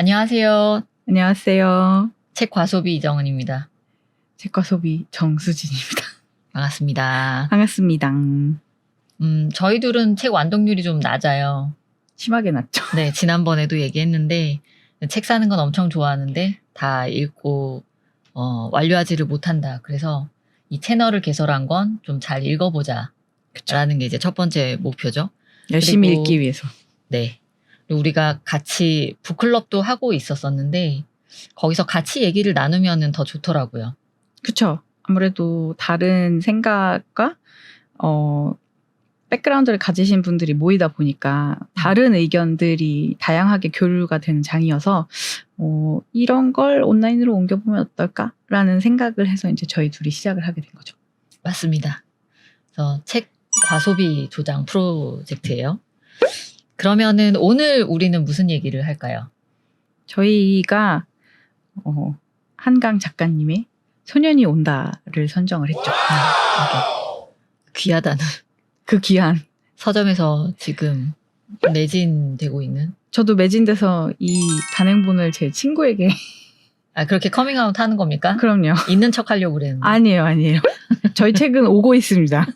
안녕하세요. 안녕하세요. 책 과소비 이정은입니다. 책과 소비 정수진입니다. 반갑습니다. 반갑습니다. 저희 둘은 책 완독률이 좀 낮아요. 심하게 낮죠. 네, 지난번에도 얘기했는데 책 사는 건 엄청 좋아하는데 다 읽고 완료하지를 못한다. 그래서 이 채널을 개설한 건 좀 잘 읽어보자 라는 게 이제 첫 번째 목표죠. 열심히 그리고, 읽기 위해서. 네. 그리고 우리가 같이 북클럽도 하고 있었었는데 거기서 같이 얘기를 나누면 더 좋더라고요. 그쵸. 아무래도 다른 생각과 백그라운드를 가지신 분들이 모이다 보니까 다른 의견들이 다양하게 교류가 되는 장이어서 이런 걸 온라인으로 옮겨보면 어떨까라는 생각을 해서 이제 저희 둘이 시작을 하게 된 거죠. 맞습니다. 그래서 책 과소비 조장 프로젝트예요. 그러면은 오늘 우리는 무슨 얘기를 할까요? 저희가 한강 작가님의 소년이 온다를 선정을 했죠. 귀하다는 그 귀한. 서점에서 지금 매진되고 있는. 저도 매진돼서 이 단행본을 제 친구에게. 그렇게 커밍아웃 하는 겁니까? 그럼요. 있는 척 하려고 그랬는데. 아니에요. 저희 책은 오고 있습니다.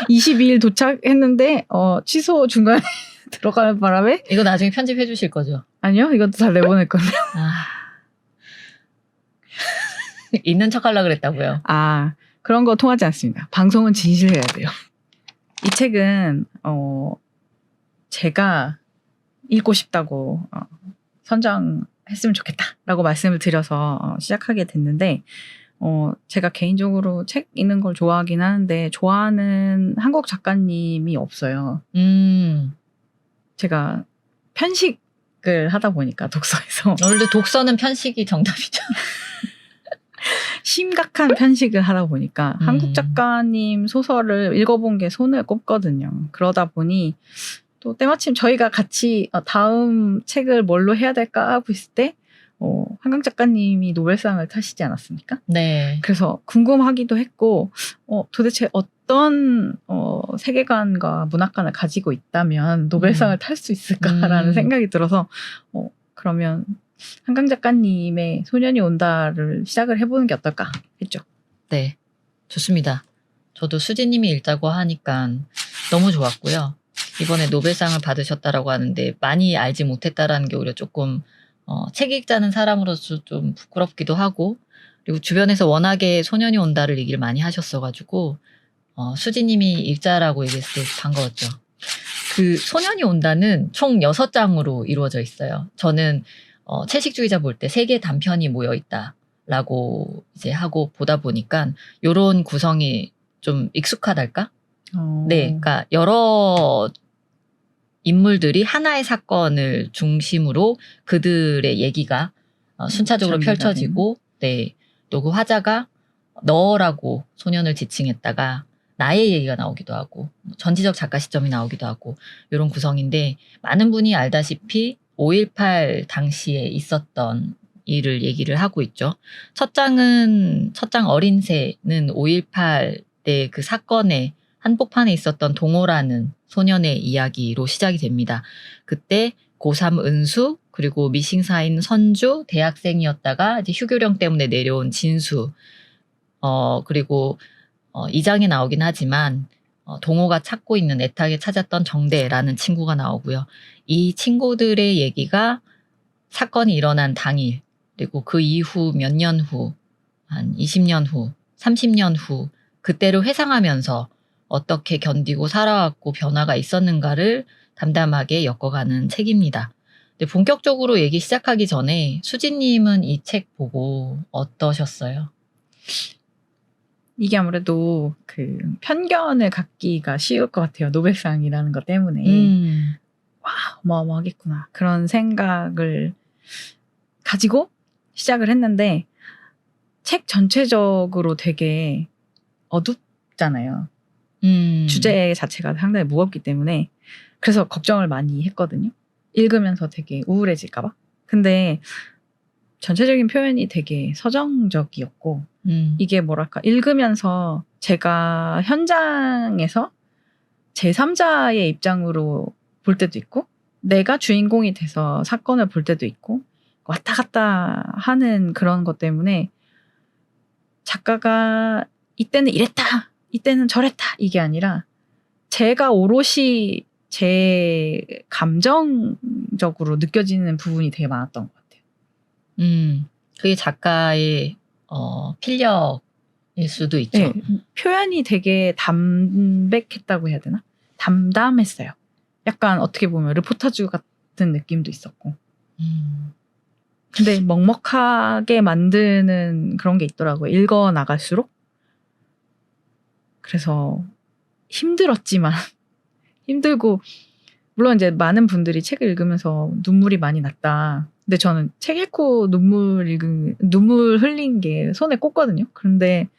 22일 도착했는데 취소 중간에 들어가는 바람에. 이거 나중에 편집해 주실 거죠? 아니요. 이것도 다 내보낼 건데요. 있는 척 하려고 그랬다고요? 그런 거 통하지 않습니다. 방송은 진실해야 돼요. 이 책은 제가 읽고 싶다고 선정했으면 좋겠다라고 말씀을 드려서 시작하게 됐는데 제가 개인적으로 책 읽는 걸 좋아하긴 하는데 좋아하는 한국 작가님이 없어요. 제가 편식을 하다 보니까 독서에서 원래 독서는 편식이 정답이죠. 심각한 편식을 하다 보니까 한국 작가님 소설을 읽어본 게 손을 꼽거든요. 그러다 보니 또 때마침 저희가 같이 다음 책을 뭘로 해야 될까 하고 있을 때 한강 작가님이 노벨상을 타시지 않았습니까? 네. 그래서 궁금하기도 했고 도대체 어떤 세계관과 문학관을 가지고 있다면 노벨상을 탈 수 있을까라는 생각이 들어서 그러면 한강 작가님의 소년이 온다를 시작을 해보는 게 어떨까 했죠. 네, 좋습니다. 저도 수지님이 읽자고 하니까 너무 좋았고요. 이번에 노벨상을 받으셨다라고 하는데 많이 알지 못했다라는 게 오히려 조금 책 읽자는 사람으로서 좀 부끄럽기도 하고, 그리고 주변에서 워낙에 소년이 온다를 얘기를 많이 하셨어가지고 수지님이 읽자라고 얘기했을 때 반가웠죠. 그 소년이 온다는 총 6장으로 이루어져 있어요. 저는 채식주의자 볼 때 3개 단편이 모여 있다라고 이제 하고 보다 보니까 요런 구성이 좀 익숙하달까? 네, 그러니까 여러 인물들이 하나의 사건을 중심으로 그들의 얘기가 순차적으로 펼쳐지고, 네, 또 그 화자가 너라고 소년을 지칭했다가 나의 얘기가 나오기도 하고 전지적 작가 시점이 나오기도 하고 이런 구성인데, 많은 분이 알다시피 5.18 당시에 있었던 일을 얘기를 하고 있죠. 첫 장 어린 새는 5.18 때 그 사건의 한복판에 있었던 동호라는 소년의 이야기로 시작이 됩니다. 그때 고3 은수, 그리고 미싱사인 선주, 대학생이었다가 이제 휴교령 때문에 내려온 진수, 그리고 2장에 나오긴 하지만 동호가 찾고 있는, 애타게 찾았던 정대라는 친구가 나오고요. 이 친구들의 얘기가 사건이 일어난 당일, 그리고 그 이후 몇 년 후, 한 20년 후, 30년 후 그때를 회상하면서 어떻게 견디고 살아왔고 변화가 있었는가를 담담하게 엮어가는 책입니다. 근데 본격적으로 얘기 시작하기 전에 수지님은 이 책 보고 어떠셨어요? 이게 아무래도 그 편견을 갖기가 쉬울 것 같아요. 노벨상이라는 것 때문에. 와, 어마어마하겠구나. 그런 생각을 가지고 시작을 했는데 책 전체적으로 되게 어둡잖아요. 주제 자체가 상당히 무겁기 때문에 그래서 걱정을 많이 했거든요. 읽으면서 되게 우울해질까 봐. 근데 전체적인 표현이 되게 서정적이었고 이게 뭐랄까, 읽으면서 제가 현장에서 제3자의 입장으로 볼 때도 있고 내가 주인공이 돼서 사건을 볼 때도 있고 왔다 갔다 하는 그런 것 때문에 작가가 이때는 이랬다, 이때는 저랬다 이게 아니라 제가 오롯이 제 감정적으로 느껴지는 부분이 되게 많았던 것 같아요. 그게 작가의 필력일 수도 있죠. 네, 표현이 되게 담백했다고 해야 되나? 담담했어요. 약간 어떻게 보면 르포타주 같은 느낌도 있었고. 근데 먹먹하게 만드는 그런 게 있더라고요. 읽어 나갈수록. 그래서 힘들었지만 힘들고 물론 이제 많은 분들이 책을 읽으면서 눈물이 많이 났다. 근데 저는 책 읽고 눈물 흘린 게 손에 꼽거든요. 그런데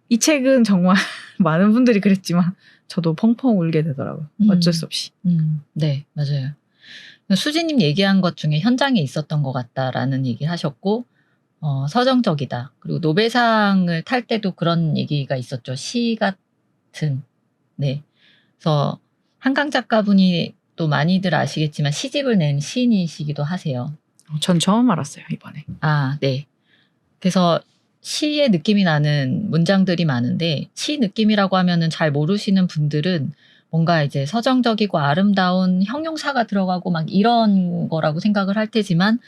이 책은 정말 많은 분들이 그랬지만 저도 펑펑 울게 되더라고요. 어쩔 수 없이. 네, 맞아요. 수지님 얘기한 것 중에 현장에 있었던 것 같다라는 얘기 하셨고, 서정적이다. 그리고 노벨상을 탈 때도 그런 얘기가 있었죠. 시 같은. 네. 그래서 한강 작가분이 또 많이들 아시겠지만 시집을 낸 시인이시기도 하세요. 전 처음 알았어요, 이번에. 아, 네. 그래서 시의 느낌이 나는 문장들이 많은데 시 느낌이라고 하면은 잘 모르시는 분들은 뭔가 이제 서정적이고 아름다운 형용사가 들어가고 막 이런 거라고 생각을 할 테지만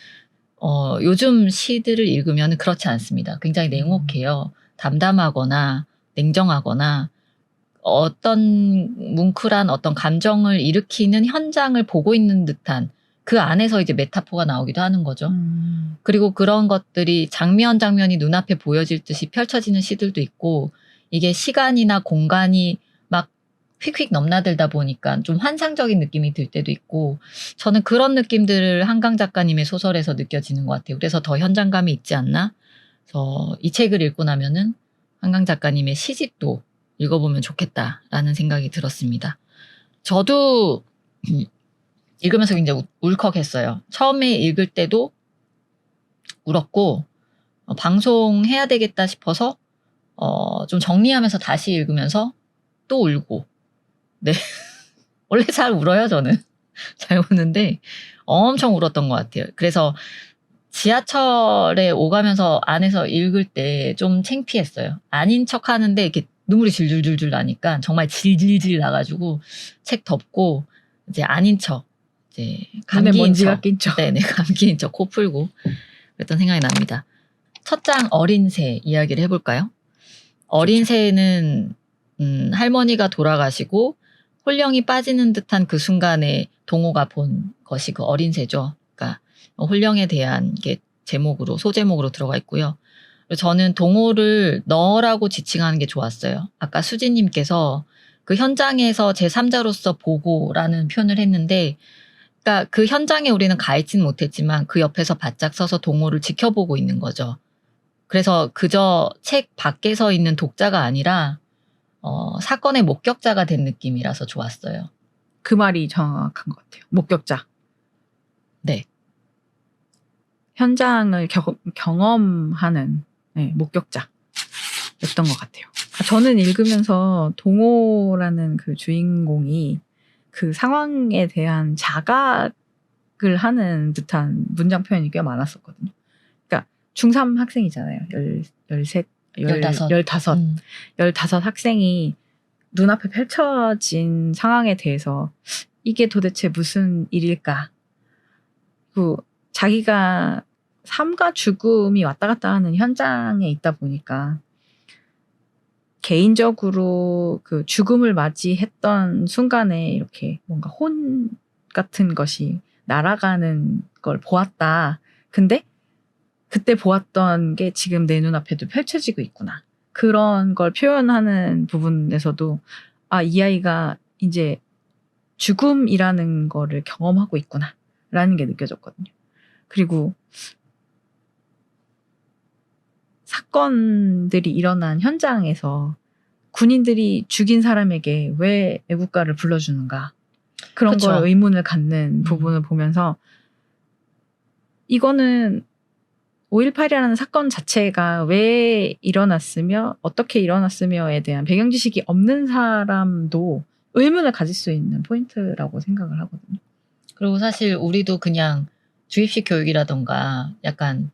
요즘 시들을 읽으면 그렇지 않습니다. 굉장히 냉혹해요. 담담하거나 냉정하거나 어떤 뭉클한 어떤 감정을 일으키는 현장을 보고 있는 듯한 그 안에서 이제 메타포가 나오기도 하는 거죠. 그리고 그런 것들이 장면 장면이 눈앞에 보여질 듯이 펼쳐지는 시들도 있고 이게 시간이나 공간이 막 휙휙 넘나들다 보니까 좀 환상적인 느낌이 들 때도 있고 저는 그런 느낌들을 한강 작가님의 소설에서 느껴지는 것 같아요. 그래서 더 현장감이 있지 않나? 그래서 이 책을 읽고 나면은 한강 작가님의 시집도 읽어보면 좋겠다라는 생각이 들었습니다. 저도 읽으면서 굉장히 울컥했어요. 처음에 읽을 때도 울었고 방송해야 되겠다 싶어서 좀 정리하면서 다시 읽으면서 또 울고 네 원래 잘 울어요 저는 잘 우는데 엄청 울었던 것 같아요. 그래서 지하철에 오가면서 안에서 읽을 때 좀 창피했어요. 아닌 척 하는데 이렇게 눈물이 줄줄줄줄 나니까 정말 질질질 나가지고 책 덮고 이제 아닌 척 이제 눈에 감기인 먼지가 척 낀 척. 네네 감기인 척 코 풀고 그랬던 생각이 납니다. 첫 장 어린 새 이야기를 해볼까요? 어린 새는 할머니가 돌아가시고 홀령이 빠지는 듯한 그 순간에 동호가 본 것이 그 어린 새죠. 그러니까 홀령에 대한 게 제목으로 소제목으로 들어가 있고요. 저는 동호를 너라고 지칭하는 게 좋았어요. 아까 수지님께서 그 현장에서 제3자로서 보고라는 표현을 했는데 그러니까 그 현장에 우리는 가 있지는 못했지만 그 옆에서 바짝 서서 동호를 지켜보고 있는 거죠. 그래서 그저 책 밖에 서 있는 독자가 아니라 사건의 목격자가 된 느낌이라서 좋았어요. 그 말이 정확한 것 같아요. 목격자. 네. 현장을 경험하는 목격자였던 것 같아요. 저는 읽으면서 동호라는 그 주인공이 그 상황에 대한 자각을 하는 듯한 문장 표현이 꽤 많았었거든요. 그러니까 중3 학생이잖아요. 15 학생이 눈앞에 펼쳐진 상황에 대해서 이게 도대체 무슨 일일까? 그 자기가 삶과 죽음이 왔다 갔다 하는 현장에 있다 보니까 개인적으로 그 죽음을 맞이했던 순간에 이렇게 뭔가 혼 같은 것이 날아가는 걸 보았다. 근데 그때 보았던 게 지금 내 눈앞에도 펼쳐지고 있구나. 그런 걸 표현하는 부분에서도 이 아이가 이제 죽음이라는 거를 경험하고 있구나 라는 게 느껴졌거든요. 그리고 사건들이 일어난 현장에서 군인들이 죽인 사람에게 왜 애국가를 불러주는가 그런 그쵸. 걸 의문을 갖는 부분을 보면서 이거는 5.18이라는 사건 자체가 왜 일어났으며 어떻게 일어났으며에 대한 배경 지식이 없는 사람도 의문을 가질 수 있는 포인트라고 생각을 하거든요. 그리고 사실 우리도 그냥 주입식 교육이라던가 약간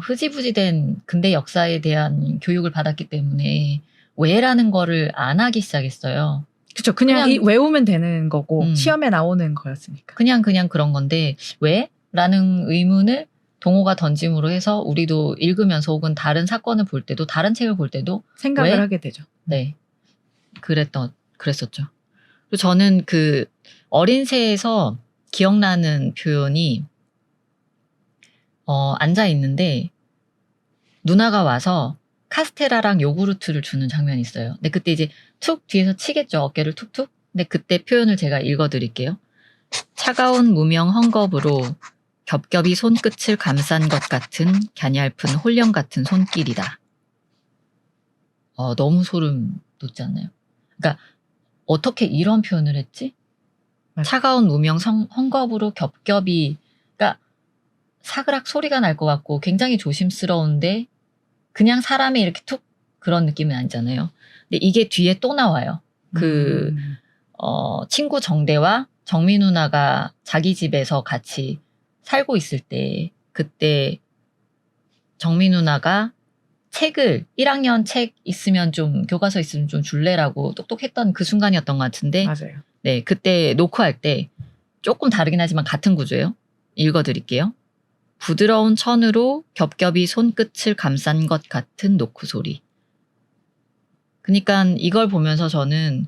흐지부지된 근대 역사에 대한 교육을 받았기 때문에 왜라는 거를 안 하기 시작했어요. 그쵸. 그냥 그냥 외우면 되는 거고 음. 시험에 나오는 거였으니까. 그냥 그런 건데 왜? 라는 의문을 동호가 던짐으로 해서 우리도 읽으면서 혹은 다른 사건을 볼 때도 다른 책을 볼 때도 생각을 왜? 하게 되죠. 네. 그랬었죠. 그리고 저는 그 어린 새에서 기억나는 표현이 앉아 있는데 누나가 와서 카스테라랑 요구르트를 주는 장면이 있어요. 근데 그때 이제 툭 뒤에서 치겠죠. 어깨를 툭툭. 근데 그때 표현을 제가 읽어드릴게요. 차가운 무명 헝겊으로 겹겹이 손끝을 감싼 것 같은 갸냘픈 홀령 같은 손길이다. 너무 소름 돋지 않나요? 그러니까 어떻게 이런 표현을 했지? 맞아. 차가운 무명 헝겊으로 겹겹이, 그러니까 사그락 소리가 날 것 같고 굉장히 조심스러운데 그냥 사람이 이렇게 툭 그런 느낌은 아니잖아요. 근데 이게 뒤에 또 나와요. 친구 정대와 정미 누나가 자기 집에서 같이 살고 있을 때 그때 정미 누나가 책을 1학년 책 있으면 좀 교과서 있으면 좀 줄래라고 똑똑했던 그 순간이었던 것 같은데 맞아요. 네, 그때 노크할 때 조금 다르긴 하지만 같은 구조예요. 읽어드릴게요. 부드러운 천으로 겹겹이 손끝을 감싼 것 같은 노크 소리. 그러니까 이걸 보면서 저는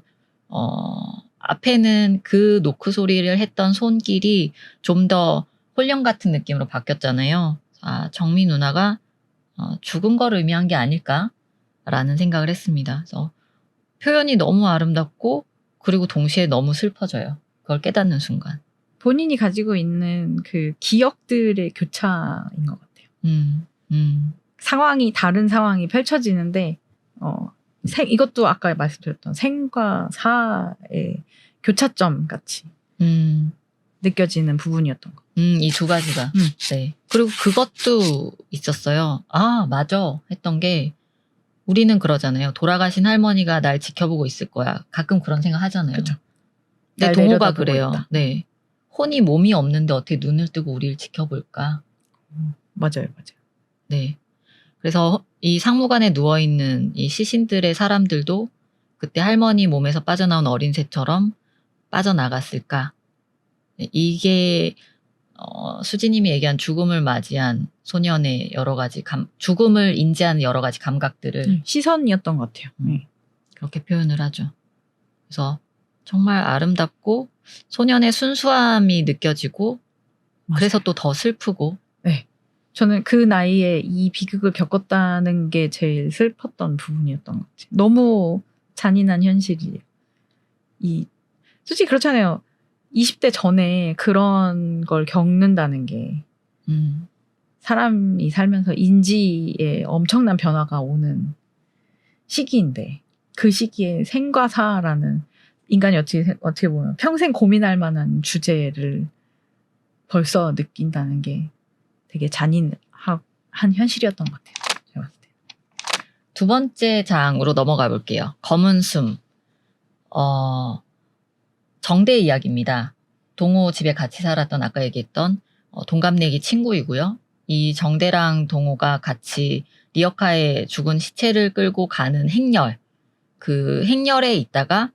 앞에는 그 노크 소리를 했던 손길이 좀 더 홀령 같은 느낌으로 바뀌었잖아요. 정미 누나가 죽은 걸 의미한 게 아닐까라는 생각을 했습니다. 그래서 표현이 너무 아름답고 그리고 동시에 너무 슬퍼져요. 그걸 깨닫는 순간. 본인이 가지고 있는 그 기억들의 교차인 것 같아요. 상황이 다른 상황이 펼쳐지는데 이것도 아까 말씀드렸던 생과 사의 교차점 같이 느껴지는 부분이었던 것. 이 두 가지가. 네. 그리고 그것도 있었어요. 맞아. 했던 게 우리는 그러잖아요. 돌아가신 할머니가 날 지켜보고 있을 거야. 가끔 그런 생각 하잖아요. 그쵸. 근데 날 동호가 내려다보고 그래요. 있다. 네. 혼이 몸이 없는데 어떻게 눈을 뜨고 우리를 지켜볼까? 맞아요. 네. 그래서 이 상무관에 누워있는 이 시신들의 사람들도 그때 할머니 몸에서 빠져나온 어린 새처럼 빠져나갔을까? 네, 이게 수지님이 얘기한 죽음을 맞이한 소년의 여러 가지 죽음을 인지하는 여러 가지 감각들을 시선이었던 것 같아요. 그렇게 표현을 하죠. 그래서 정말 아름답고 소년의 순수함이 느껴지고 맞아요. 그래서 또 더 슬프고. 네. 저는 그 나이에 이 비극을 겪었다는 게 제일 슬펐던 부분이었던 것 같아요. 너무 잔인한 현실이에요. 솔직히 그렇잖아요. 20대 전에 그런 걸 겪는다는 게 사람이 살면서 인지에 엄청난 변화가 오는 시기인데 그 시기에 생과 사라는 인간이 어떻게 보면 평생 고민할 만한 주제를 벌써 느낀다는 게 되게 잔인한 현실이었던 것 같아요. 제가 봤을 때. 두 번째 장으로 넘어가 볼게요. 검은 숨. 정대 이야기입니다. 동호 집에 같이 살았던 아까 얘기했던 동갑내기 친구이고요. 이 정대랑 동호가 같이 리어카에 죽은 시체를 끌고 가는 행렬. 그 행렬에 있다가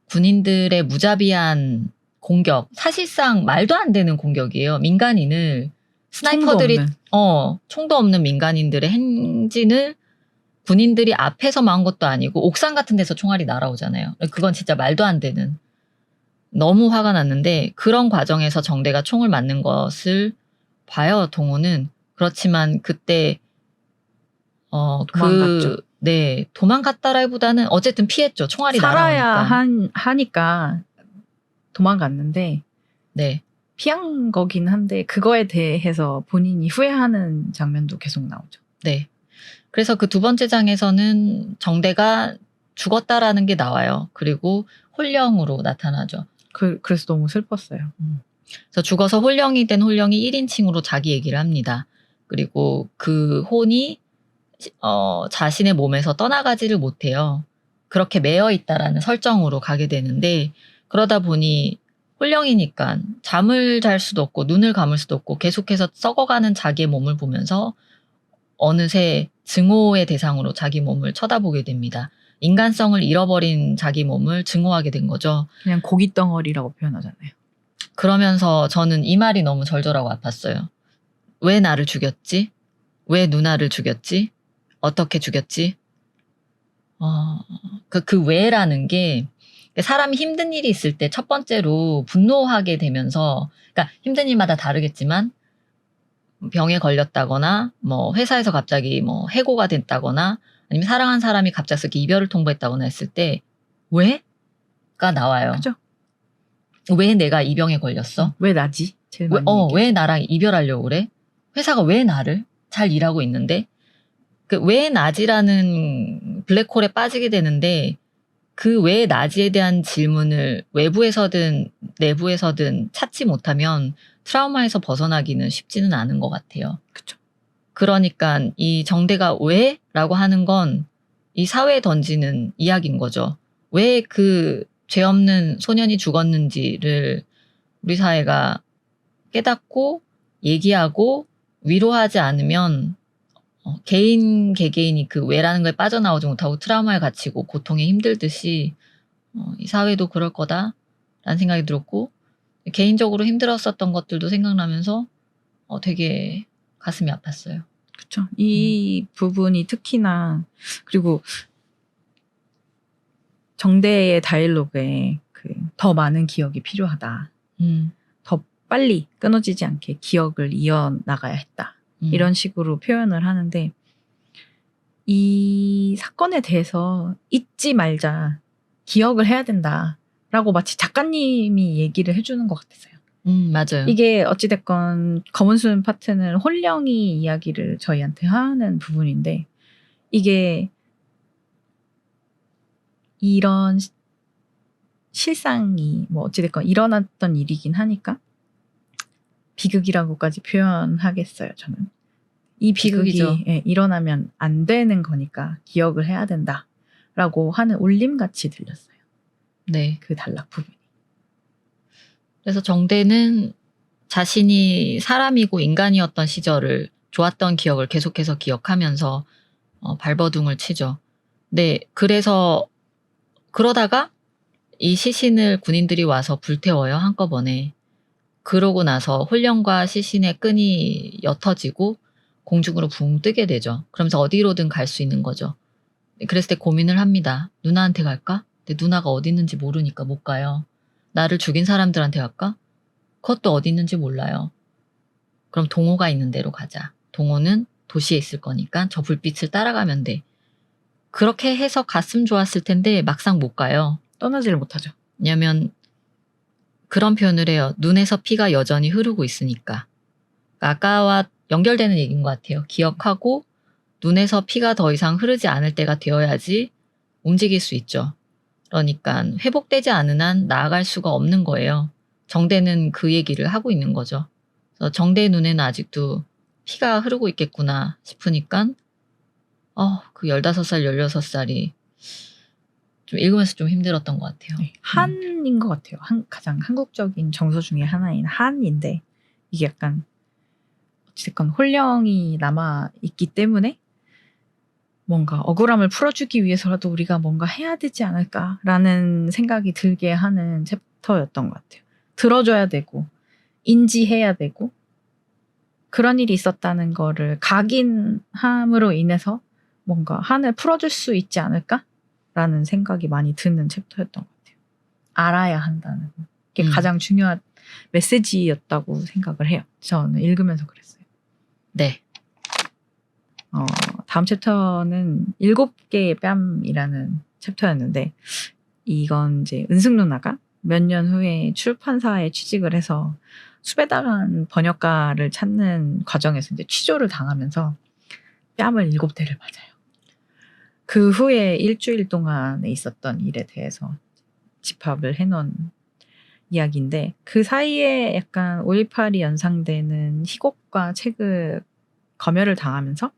군인들의 무자비한 공격, 사실상 말도 안 되는 공격이에요. 민간인을 스나이퍼들이 총도 없는 민간인들의 행진을 군인들이 앞에서 막은 것도 아니고 옥상 같은 데서 총알이 날아오잖아요. 그건 진짜 말도 안 되는. 너무 화가 났는데 그런 과정에서 정대가 총을 맞는 것을 봐요. 동호는. 그렇지만 그때 도망갔죠. 네, 도망갔다라기보다는 어쨌든 피했죠. 총알이 살아야 날아오니까. 하니까 도망갔는데 네. 피한 거긴 한데 그거에 대해서 본인이 후회하는 장면도 계속 나오죠. 네. 그래서 그 두 번째 장에서는 정대가 죽었다라는 게 나와요. 그리고 홀령으로 나타나죠. 그래서 너무 슬펐어요. 그래서 죽어서 홀령이 된 홀령이 1인칭으로 자기 얘기를 합니다. 그리고 그 혼이 자신의 몸에서 떠나가지를 못해요. 그렇게 매여 있다라는 설정으로 가게 되는데 그러다 보니 홀령이니까 잠을 잘 수도 없고 눈을 감을 수도 없고 계속해서 썩어가는 자기의 몸을 보면서 어느새 증오의 대상으로 자기 몸을 쳐다보게 됩니다. 인간성을 잃어버린 자기 몸을 증오하게 된 거죠. 그냥 고기 덩어리라고 표현하잖아요. 그러면서 저는 이 말이 너무 절절하고 아팠어요. 왜 나를 죽였지? 왜 누나를 죽였지? 어떻게 죽였지? 그 왜라는 게 사람이 힘든 일이 있을 때 첫 번째로 분노하게 되면서, 그러니까 힘든 일마다 다르겠지만 병에 걸렸다거나 뭐 회사에서 갑자기 뭐 해고가 됐다거나 아니면 사랑한 사람이 갑작스럽게 이별을 통보했다거나 했을 때 왜가 나와요. 그죠? 왜 내가 이 병에 걸렸어? 왜 나지? 제일 왜, 많이 왜 나랑 이별하려고 그래? 회사가 왜 나를 잘 일하고 있는데? 그 왜 나지라는 블랙홀에 빠지게 되는데 그 왜 나지에 대한 질문을 외부에서든 내부에서든 찾지 못하면 트라우마에서 벗어나기는 쉽지는 않은 것 같아요. 그쵸. 그러니까 이 정대가 왜? 라고 하는 건 이 사회에 던지는 이야기인 거죠. 왜 그 죄 없는 소년이 죽었는지를 우리 사회가 깨닫고 얘기하고 위로하지 않으면 개개인이 그 왜라는 거에 빠져나오지 못하고 트라우마에 갇히고 고통에 힘들듯이 이 사회도 그럴 거다라는 생각이 들었고 개인적으로 힘들었었던 것들도 생각나면서 되게 가슴이 아팠어요. 그쵸. 이 부분이 특히나 그리고 정대의 다이얼로그에 더 많은 기억이 필요하다. 더 빨리 끊어지지 않게 기억을 이어나가야 했다. 이런 식으로 표현을 하는데 이 사건에 대해서 잊지 말자. 기억을 해야 된다라고 마치 작가님이 얘기를 해주는 것 같았어요. 맞아요. 이게 어찌됐건 검은순 파트는 홀령이 이야기를 저희한테 하는 부분인데 이게 이런 실상이 뭐 어찌됐건 일어났던 일이긴 하니까 비극이라고까지 표현하겠어요. 저는 이 비극이 일어나면 안 되는 거니까 기억을 해야 된다라고 하는 울림같이 들렸어요. 네. 그 단락 부분이. 그래서 정대는 자신이 사람이고 인간이었던 시절을 좋았던 기억을 계속해서 기억하면서 발버둥을 치죠. 네, 그래서 그러다가 이 시신을 군인들이 와서 불태워요, 한꺼번에. 그러고 나서 홀령과 시신의 끈이 옅어지고 공중으로 붕 뜨게 되죠. 그러면서 어디로든 갈 수 있는 거죠. 그랬을 때 고민을 합니다. 누나한테 갈까? 근데 누나가 어디 있는지 모르니까 못 가요. 나를 죽인 사람들한테 갈까? 그것도 어디 있는지 몰라요. 그럼 동호가 있는 데로 가자. 동호는 도시에 있을 거니까 저 불빛을 따라가면 돼. 그렇게 해서 갔으면 좋았을 텐데 막상 못 가요. 떠나지를 못하죠. 왜냐면 그런 표현을 해요. 눈에서 피가 여전히 흐르고 있으니까. 아까와 연결되는 얘기인 것 같아요. 기억하고 눈에서 피가 더 이상 흐르지 않을 때가 되어야지 움직일 수 있죠. 그러니까 회복되지 않은 한 나아갈 수가 없는 거예요. 정대는 그 얘기를 하고 있는 거죠. 그래서 정대의 눈에는 아직도 피가 흐르고 있겠구나 싶으니까 그 15살, 16살이 좀 읽으면서 좀 힘들었던 것 같아요. 네, 한인 것 같아요. 가장 한국적인 정서 중에 하나인 한인데 이게 약간 어쨌든 홀령이 남아있기 때문에 뭔가 억울함을 풀어주기 위해서라도 우리가 뭔가 해야 되지 않을까라는 생각이 들게 하는 챕터였던 것 같아요. 들어줘야 되고 인지해야 되고 그런 일이 있었다는 거를 각인함으로 인해서 뭔가 한을 풀어줄 수 있지 않을까라는 생각이 많이 드는 챕터였던 것 같아요. 알아야 한다는 게 가장 중요한 메시지였다고 생각을 해요. 저는 읽으면서 그랬어요. 네. 다음 챕터는 7개의 뺨이라는 챕터였는데 이건 이제 은숙 누나가 몇 년 후에 출판사에 취직을 해서 수배당한 번역가를 찾는 과정에서 이제 취조를 당하면서 뺨을 7대를 맞아요. 그 후에 일주일 동안에 있었던 일에 대해서 집합을 해놓은 이야기인데 그 사이에 약간 5.18이 연상되는 희곡과 책을 검열을 당하면서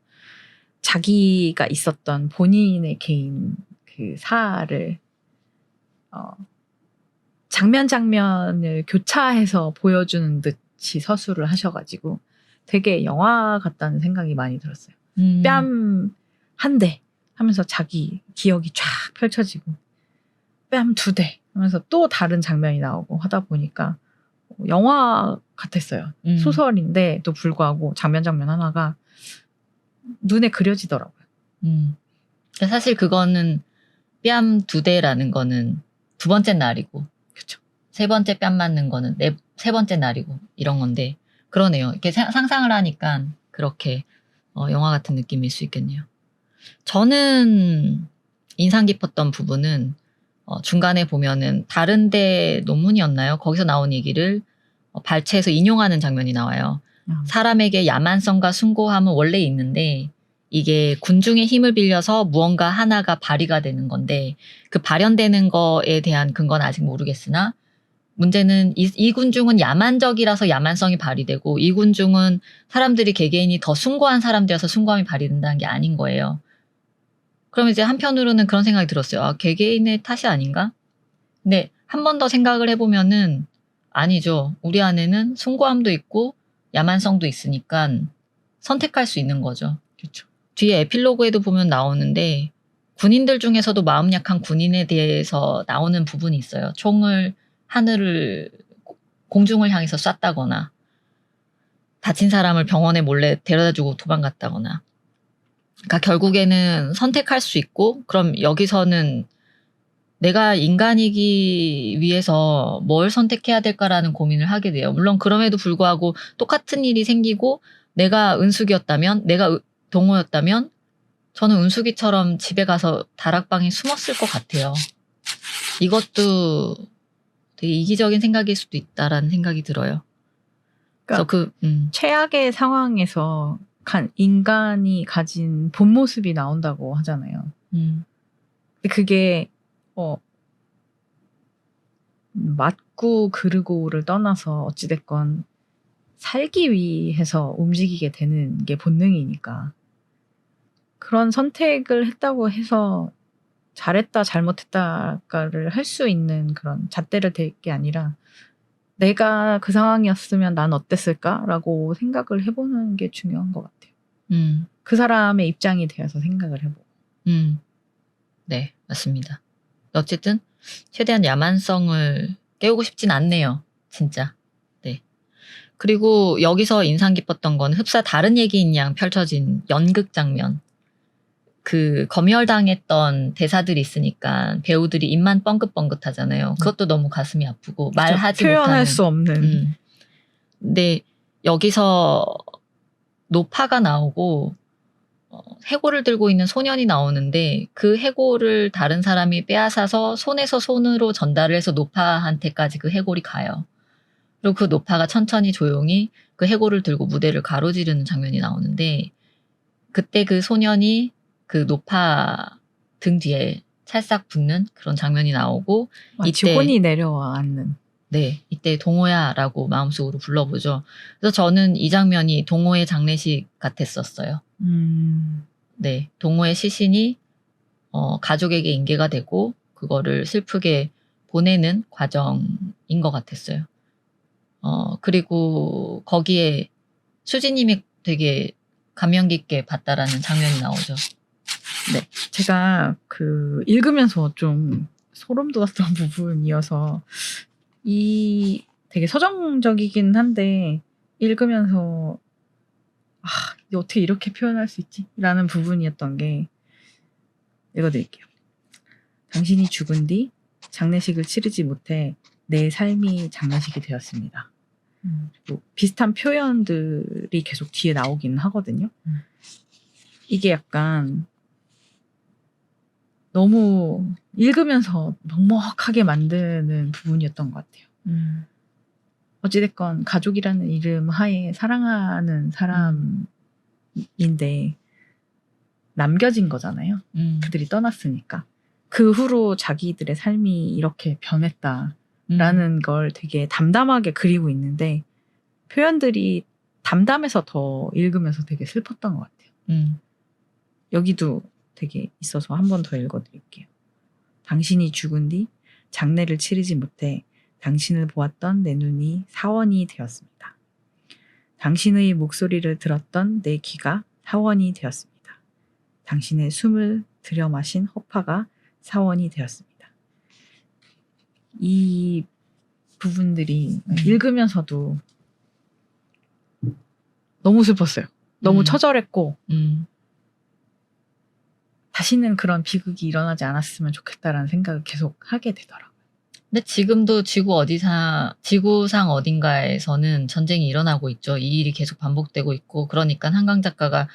자기가 있었던 본인의 개인 그 사를 장면을 교차해서 보여주는 듯이 서술을 하셔가지고 되게 영화 같다는 생각이 많이 들었어요. 뺨 한 대 하면서 자기 기억이 쫙 펼쳐지고 뺨 2대 하면서 또 다른 장면이 나오고 하다 보니까 영화 같았어요. 소설인데도 불구하고 장면 하나가 눈에 그려지더라고요. 사실 그거는 뺨 2대라는 거는 2번째 날이고, 그렇죠. 3번째 뺨 맞는 거는 3번째 날이고 이런 건데 그러네요. 이렇게 상상을 하니까 그렇게 영화 같은 느낌일 수 있겠네요. 저는 인상 깊었던 부분은 중간에 보면은 다른데 논문이었나요? 거기서 나온 얘기를 발췌해서 인용하는 장면이 나와요. 사람에게 야만성과 숭고함은 원래 있는데 이게 군중의 힘을 빌려서 무언가 하나가 발휘가 되는 건데 그 발현되는 거에 대한 근거는 아직 모르겠으나 문제는 이 군중은 야만적이라서 야만성이 발휘되고 이 군중은 사람들이 개개인이 더 숭고한 사람들이라서 숭고함이 발휘된다는 게 아닌 거예요. 그럼 이제 한편으로는 그런 생각이 들었어요. 아, 개개인의 탓이 아닌가? 근데 한 번 더 생각을 해보면은 아니죠. 우리 안에는 숭고함도 있고 야만성도 있으니까 선택할 수 있는 거죠. 그렇죠. 뒤에 에필로그에도 보면 나오는데 군인들 중에서도 마음 약한 군인에 대해서 나오는 부분이 있어요. 총을 하늘을 공중을 향해서 쐈다거나 다친 사람을 병원에 몰래 데려다주고 도망갔다거나 그러니까 결국에는 선택할 수 있고 그럼 여기서는 내가 인간이기 위해서 뭘 선택해야 될까라는 고민을 하게 돼요. 물론 그럼에도 불구하고 똑같은 일이 생기고 내가 은숙이었다면 내가 동호였다면 저는 은숙이처럼 집에 가서 다락방에 숨었을 것 같아요. 이것도 되게 이기적인 생각일 수도 있다라는 생각이 들어요. 그러니까 최악의 상황에서 인간이 가진 본 모습이 나온다고 하잖아요. 근데 그게 맞고 그르고를 떠나서 어찌됐건 살기 위해서 움직이게 되는 게 본능이니까 그런 선택을 했다고 해서 잘했다 잘못했다를 할 수 있는 그런 잣대를 댈 게 아니라 내가 그 상황이었으면 난 어땠을까라고 생각을 해보는 게 중요한 것 같아요. 그 사람의 입장이 되어서 생각을 해보고. 네, 맞습니다. 어쨌든 최대한 야만성을 깨우고 싶진 않네요. 진짜. 네. 그리고 여기서 인상 깊었던 건 흡사 다른 얘기인 양 펼쳐진 연극 장면. 그 검열당했던 대사들이 있으니까 배우들이 입만 뻥긋뻥긋 하잖아요. 그것도 너무 가슴이 아프고 말하지 표현할 못하는. 수 없는. 근데 여기서 노파가 나오고 해골을 들고 있는 소년이 나오는데 그 해골을 다른 사람이 빼앗아서 손에서 손으로 전달을 해서 노파한테까지 그 해골이 가요. 그리고 그 노파가 천천히 조용히 그 해골을 들고 무대를 가로지르는 장면이 나오는데 그때 그 소년이 그 노파 등 뒤에 찰싹 붙는 그런 장면이 나오고 마치 혼이 내려앉는. 네, 이때 동호야라고 마음속으로 불러보죠. 그래서 저는 이 장면이 동호의 장례식 같았었어요. 네, 동호의 시신이 가족에게 인계가 되고 그거를 슬프게 보내는 과정인 것 같았어요. 그리고 거기에 수지님이 되게 감명 깊게 봤다라는 장면이 나오죠. 네, 제가 읽으면서 좀 소름 돋았던 부분이어서 이 되게 서정적이긴 한데 읽으면서 어떻게 이렇게 표현할 수 있지? 라는 부분이었던 게 읽어드릴게요. 당신이 죽은 뒤 장례식을 치르지 못해 내 삶이 장례식이 되었습니다. 그리고 비슷한 표현들이 계속 뒤에 나오긴 하거든요. 이게 약간 너무 읽으면서 먹먹하게 만드는 부분이었던 것 같아요. 어찌됐건 가족이라는 이름 하에 사랑하는 사람인데 남겨진 거잖아요. 그들이 떠났으니까. 그 후로 자기들의 삶이 이렇게 변했다라는 걸 되게 담담하게 그리고 있는데 표현들이 담담해서 더 읽으면서 되게 슬펐던 것 같아요. 여기도 되게 있어서 한 번 더 읽어드릴게요. 당신이 죽은 뒤 장례를 치르지 못해 당신을 보았던 내 눈이 사원이 되었습니다. 당신의 목소리를 들었던 내 귀가 사원이 되었습니다. 당신의 숨을 들여 마신 허파가 사원이 되었습니다. 이 부분들이 읽으면서도 너무 슬펐어요. 너무 처절했고 다시는 그런 비극이 일어나지 않았으면 좋겠다라는 생각을 계속 하게 되더라고요. 근데 지금도 지구상 어딘가에서는 전쟁이 일어나고 있죠. 이 일이 계속 반복되고 있고, 그러니까 한강 작가가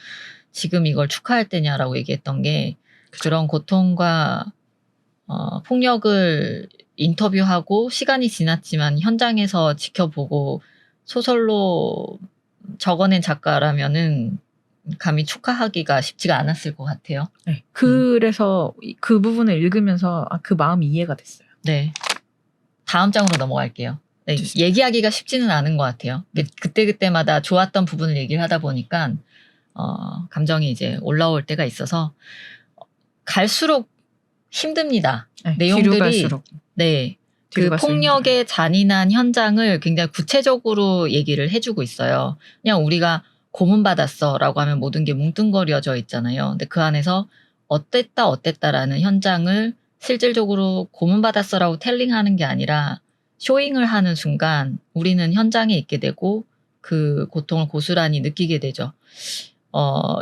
지금 이걸 축하할 때냐라고 얘기했던 게, 그런 고통과 폭력을 인터뷰하고 시간이 지났지만 현장에서 지켜보고 소설로 적어낸 작가라면은 감히 축하하기가 쉽지가 않았을 것 같아요. 네. 그래서 그 부분을 읽으면서 그 마음이 이해가 됐어요. 네. 다음 장으로 넘어갈게요. 네, 얘기하기가 쉽지는 않은 것 같아요. 그때그때마다 좋았던 부분을 얘기를 하다 보니까 감정이 이제 올라올 때가 있어서 갈수록 힘듭니다. 네, 내용들이 뒤로 갈수록. 네, 뒤로 그 갈수록 폭력의 잔인한 현장을 굉장히 구체적으로 얘기를 해주고 있어요. 그냥 우리가 고문받았어라고 하면 모든 게 뭉뚱거려져 있잖아요. 근데 그 안에서 어땠다라는 현장을 실질적으로 고문받았어라고 텔링하는 게 아니라 쇼잉을 하는 순간 우리는 현장에 있게 되고 그 고통을 고스란히 느끼게 되죠.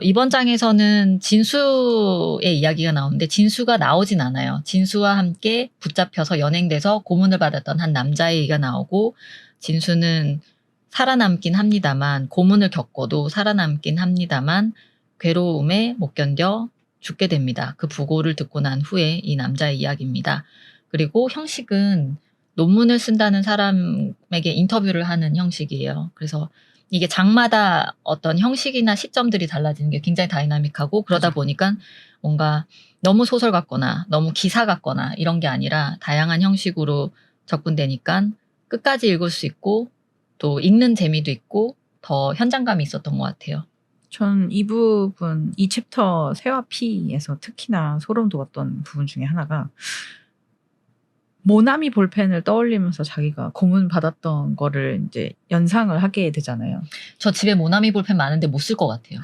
이번 장에서는 진수의 이야기가 나오는데 진수가 나오진 않아요. 진수와 함께 붙잡혀서 연행돼서 고문을 받았던 한 남자의 얘기가 나오고, 진수는 살아남긴 합니다만, 고문을 겪고도 살아남긴 합니다만 괴로움에 못 견뎌 죽게 됩니다. 그 부고를 듣고 난 후에 이 남자의 이야기입니다. 그리고 형식은 논문을 쓴다는 사람에게 인터뷰를 하는 형식이에요. 그래서 이게 장마다 어떤 형식이나 시점들이 달라지는 게 굉장히 다이나믹하고, 그러다 그렇죠. 보니까 뭔가 너무 소설 같거나 너무 기사 같거나 이런 게 아니라 다양한 형식으로 접근되니까 끝까지 읽을 수 있고 또 읽는 재미도 있고 더 현장감이 있었던 것 같아요. 전 이 부분, 이 챕터 새와 피에서 특히나 소름 돋았던 부분 중에 하나가 모나미 볼펜을 떠올리면서 자기가 고문 받았던 거를 이제 연상을 하게 되잖아요. 저 집에 모나미 볼펜 많은데 못 쓸 것 같아요.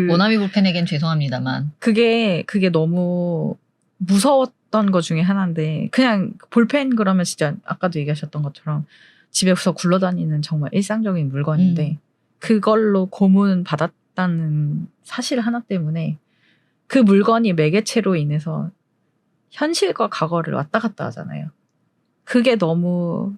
모나미 볼펜에겐 죄송합니다만. 그게 너무 무서웠던 것 중에 하나인데, 그냥 볼펜 그러면 진짜 아까도 얘기하셨던 것처럼 집에서 굴러다니는 정말 일상적인 물건인데 그걸로 고문 받았다는 사실 하나 때문에 그 물건이 매개체로 인해서 현실과 과거를 왔다 갔다 하잖아요. 그게 너무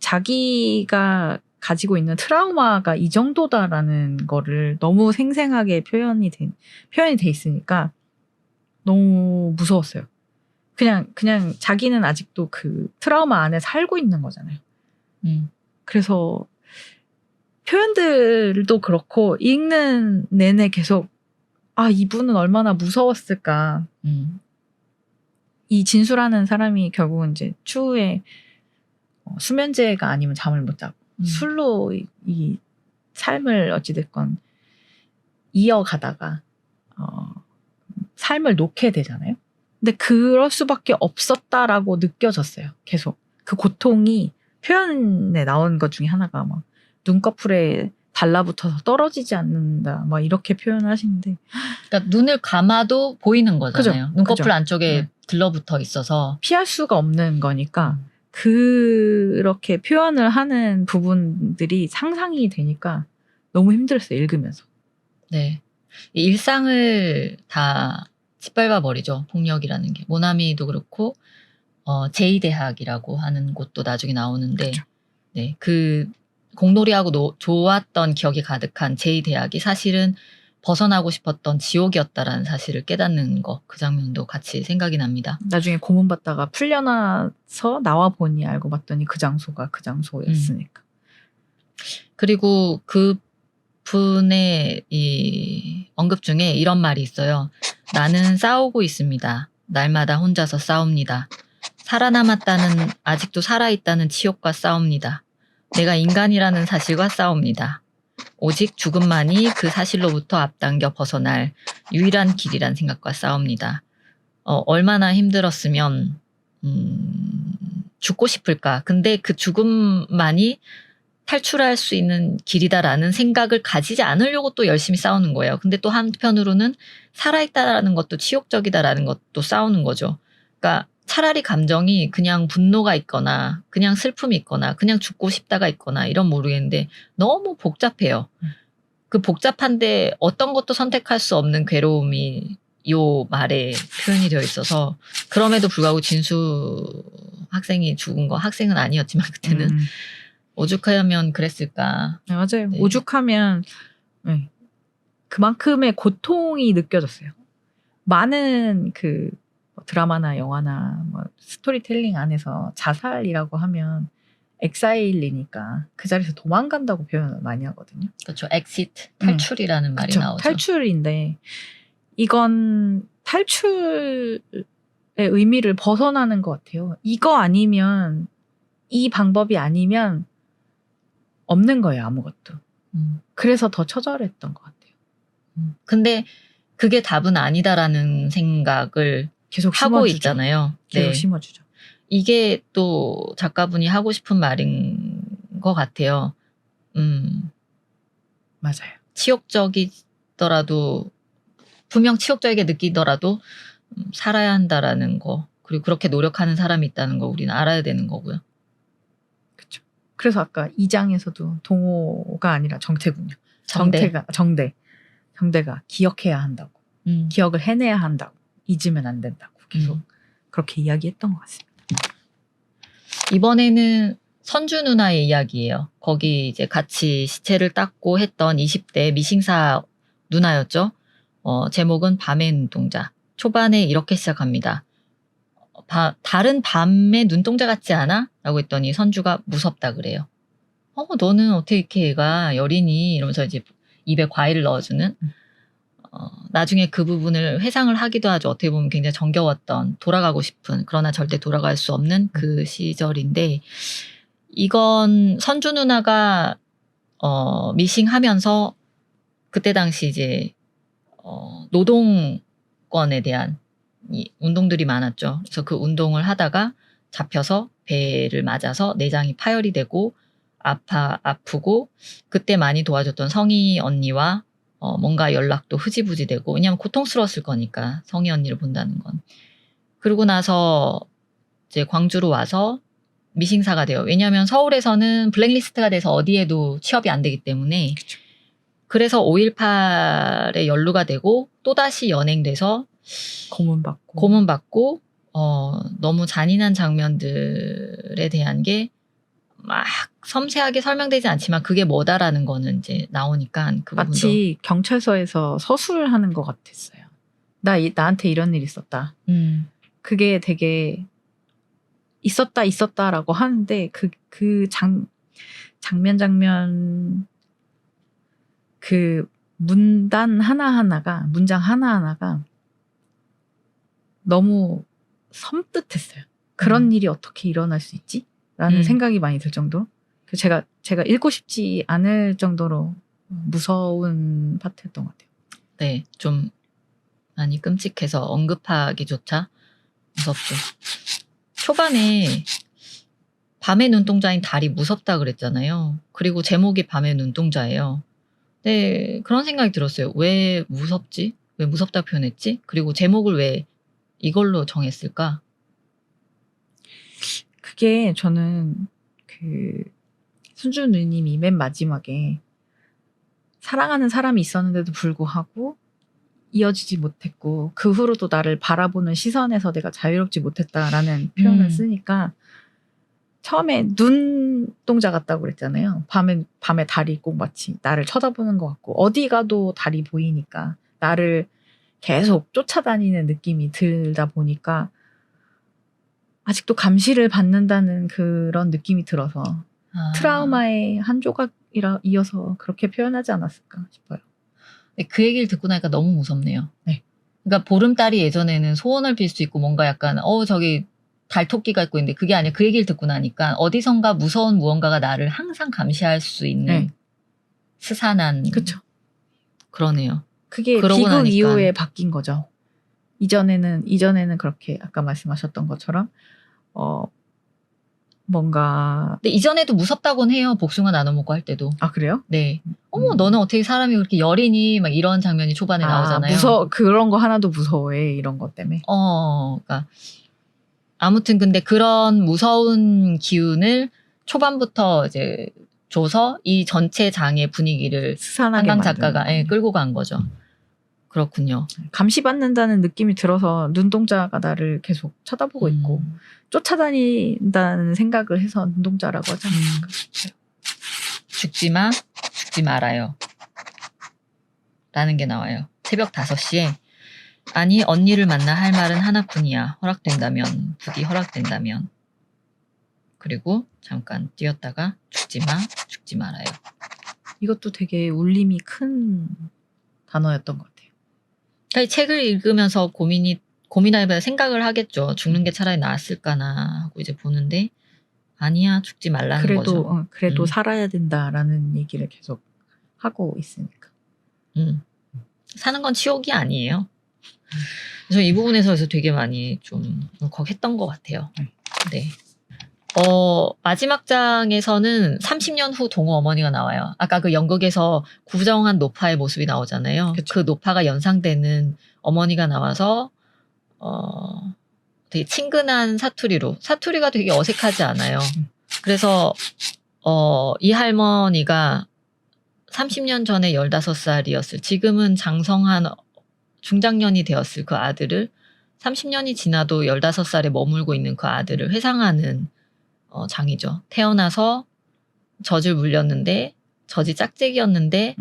자기가 가지고 있는 트라우마가 이 정도다라는 거를 너무 생생하게 표현이 돼 있으니까 너무 무서웠어요. 그냥 자기는 아직도 그 트라우마 안에 살고 있는 거잖아요. 그래서 표현들도 그렇고 읽는 내내 계속 이분은 얼마나 무서웠을까. 이 진수라는 사람이 결국은 이제 추후에 수면제가 아니면 잠을 못 자고 술로 이 삶을 어찌됐건 이어가다가 삶을 놓게 되잖아요. 근데 그럴 수밖에 없었다라고 느껴졌어요. 계속 그 고통이 표현에 나온 것 중에 하나가 막 눈꺼풀에 달라붙어서 떨어지지 않는다 막 이렇게 표현을 하시는데, 그러니까 눈을 감아도 보이는 거잖아요. 그죠? 눈꺼풀 그죠? 안쪽에 네. 들러붙어 있어서 피할 수가 없는 거니까 그렇게 표현을 하는 부분들이 상상이 되니까 너무 힘들었어요, 읽으면서. 네, 이 일상을 다 짓밟아 버리죠, 폭력이라는 게. 모나미도 그렇고 제2대학이라고 하는 곳도 나중에 나오는데, 그쵸. 네, 그 공놀이하고 좋았던 기억이 가득한 제2대학이 사실은 벗어나고 싶었던 지옥이었다라는 사실을 깨닫는 거, 그 장면도 같이 생각이 납니다. 나중에 고문받다가 풀려나서 나와 보니 알고 봤더니 그 장소가 그 장소였으니까. 그리고 그 분의 이 언급 중에 이런 말이 있어요. 나는 싸우고 있습니다. 날마다 혼자서 싸웁니다. 살아남았다는, 아직도 살아있다는 치욕과 싸웁니다. 내가 인간이라는 사실과 싸웁니다. 오직 죽음만이 그 사실로부터 앞당겨 벗어날 유일한 길이란 생각과 싸웁니다. 얼마나 힘들었으면 죽고 싶을까? 근데 그 죽음만이 탈출할 수 있는 길이다라는 생각을 가지지 않으려고 또 열심히 싸우는 거예요. 근데 또 한편으로는 살아있다라는 것도 치욕적이다라는 것도 싸우는 거죠. 그러니까 차라리 감정이 그냥 분노가 있거나 그냥 슬픔이 있거나 그냥 죽고 싶다가 있거나 이런 모르겠는데 너무 복잡해요. 그 복잡한데 어떤 것도 선택할 수 없는 괴로움이 요 말에 표현이 되어 있어서 그럼에도 불구하고 진수 학생이 죽은 거 학생은 아니었지만 그때는 오죽하면 그랬을까. 네, 맞아요. 네. 오죽하면 네. 그만큼의 고통이 느껴졌어요. 많은 그 드라마나 영화나 뭐 스토리텔링 안에서 자살이라고 하면 엑사일이니까 그 자리에서 도망간다고 표현을 많이 하거든요. 그렇죠. 엑시트, 탈출이라는 말이 그쵸. 나오죠. 탈출인데 이건 탈출의 의미를 벗어나는 것 같아요. 이거 아니면 이 방법이 아니면 없는 거예요. 아무것도. 그래서 더 처절했던 것 같아요. 근데 그게 답은 아니다라는 생각을 계속 하고 심어주죠. 있잖아요. 계속 네. 심어주죠. 이게 또 작가분이 하고 싶은 말인 것 같아요. 맞아요. 치욕적이더라도 분명 치욕적이게 느끼더라도 살아야 한다라는 거 그리고 그렇게 노력하는 사람이 있다는 거 우리는 알아야 되는 거고요. 그렇죠. 그래서 아까 2장에서도 동호가 아니라 정태군요. 정대. 정대가 기억해야 한다고. 기억을 해내야 한다고. 잊으면 안 된다고. 계속 그렇게 이야기했던 것 같습니다. 이번에는 선주 누나의 이야기예요. 거기 이제 같이 시체를 닦고 했던 20대 미싱사 누나였죠. 제목은 밤의 눈동자. 초반에 이렇게 시작합니다. 다른 밤의 눈동자 같지 않아? 라고 했더니 선주가 무섭다 그래요. 너는 어떻게 이렇게 애가 여리니? 이러면서 이제 입에 과일을 넣어주는. 나중에 그 부분을 회상을 하기도 하죠. 어떻게 보면 굉장히 정겨웠던 돌아가고 싶은 그러나 절대 돌아갈 수 없는 그 시절인데 이건 선주 누나가 미싱하면서 그때 당시 이제 노동권에 대한 운동들이 많았죠. 그래서 그 운동을 하다가 잡혀서 배를 맞아서 내장이 파열이 되고 아프고 그때 많이 도와줬던 성희 언니와 뭔가 연락도 흐지부지 되고 왜냐하면 고통스러웠을 거니까 성희 언니를 본다는 건. 그러고 나서 이제 광주로 와서 미싱사가 돼요. 왜냐하면 서울에서는 블랙리스트가 돼서 어디에도 취업이 안 되기 때문에 그쵸. 그래서 5.18에 연루가 되고 또다시 연행돼서 고문받고 너무 잔인한 장면들에 대한 게 막 섬세하게 설명되지 않지만 그게 뭐다라는 거는 이제 나오니까 그 부분도 마치 경찰서에서 서술하는 것 같았어요. 나한테 이런 일 있었다. 그게 되게 있었다라고 하는데 그 장면 그 문장 하나하나가 너무 섬뜩했어요. 그런 일이 어떻게 일어날 수 있지? 라는 생각이 많이 들 정도로 제가 읽고 싶지 않을 정도로 무서운 파트였던 것 같아요. 네, 좀 많이 끔찍해서 언급하기조차 무섭죠. 초반에 밤의 눈동자인 달이 무섭다 그랬잖아요. 그리고 제목이 밤의 눈동자예요. 네, 그런 생각이 들었어요. 왜 무섭지? 왜 무섭다 표현했지? 그리고 제목을 왜 이걸로 정했을까? 그게 저는 그 순주 누님이 맨 마지막에 사랑하는 사람이 있었는데도 불구하고 이어지지 못했고 그 후로도 나를 바라보는 시선에서 내가 자유롭지 못했다라는 표현을 쓰니까 처음에 눈동자 같다고 그랬잖아요. 밤에 달이 꼭 마치 나를 쳐다보는 것 같고 어디 가도 달이 보이니까 나를 계속 쫓아다니는 느낌이 들다 보니까 아직도 감시를 받는다는 그런 느낌이 들어서 트라우마의 한 조각이어서 그렇게 표현하지 않았을까 싶어요. 네, 그 얘기를 듣고 나니까 너무 무섭네요. 네. 그러니까 보름달이 예전에는 소원을 빌 수 있고 뭔가 약간 저기 달토끼가 있고 있는데 그게 아니라 그 얘기를 듣고 나니까 어디선가 무서운 무언가가 나를 항상 감시할 수 있는 스산한 그렇죠. 그러네요. 그게 비극 이후에 바뀐 거죠. 이전에는 그렇게 아까 말씀하셨던 것처럼 뭔가 근데 이전에도 무섭다곤 해요. 복숭아 나눠 먹고 할 때도. 아 그래요? 네. 어머 너는 어떻게 사람이 그렇게 여리니 막 이런 장면이 초반에 나오잖아요. 그런 거 하나도 무서워해 이런 것 때문에. 그러니까 아무튼 근데 그런 무서운 기운을 초반부터 이제 줘서 이 전체 장의 분위기를 스산하게 한강 만드는 작가가 거군요. 끌고 간 거죠. 그렇군요. 감시받는다는 느낌이 들어서 눈동자가 나를 계속 쳐다보고 있고 쫓아다닌다는 생각을 해서 눈동자라고 하지 않을까. 죽지 마, 죽지 말아요. 라는 게 나와요. 새벽 5시에 아니 언니를 만나 할 말은 하나뿐이야. 허락된다면, 부디 허락된다면. 그리고 잠깐 뛰었다가 죽지 마, 죽지 말아요. 이것도 되게 울림이 큰 단어였던 것 같아요. 그러니까 이 책을 읽으면서 고민하면 생각을 하겠죠. 죽는 게 차라리 나았을까나 하고 이제 보는데 아니야 죽지 말라는 거죠. 그래도 살아야 된다라는 얘기를 계속 하고 있으니까. 사는 건 치욕이 아니에요. 그래서 이 부분에서 되게 많이 좀 울컥했던 것 같아요. 네. 마지막 장에서는 30년 후 동호 어머니가 나와요. 아까 그 연극에서 구정한 노파의 모습이 나오잖아요. 그쵸. 그 노파가 연상되는 어머니가 나와서 되게 친근한 사투리가 되게 어색하지 않아요. 그래서 이 할머니가 30년 전에 15살이었을 지금은 장성한 중장년이 되었을 그 아들을 30년이 지나도 15살에 머물고 있는 그 아들을 회상하는 장이죠. 태어나서 젖을 물렸는데 젖이 짝짝이였는데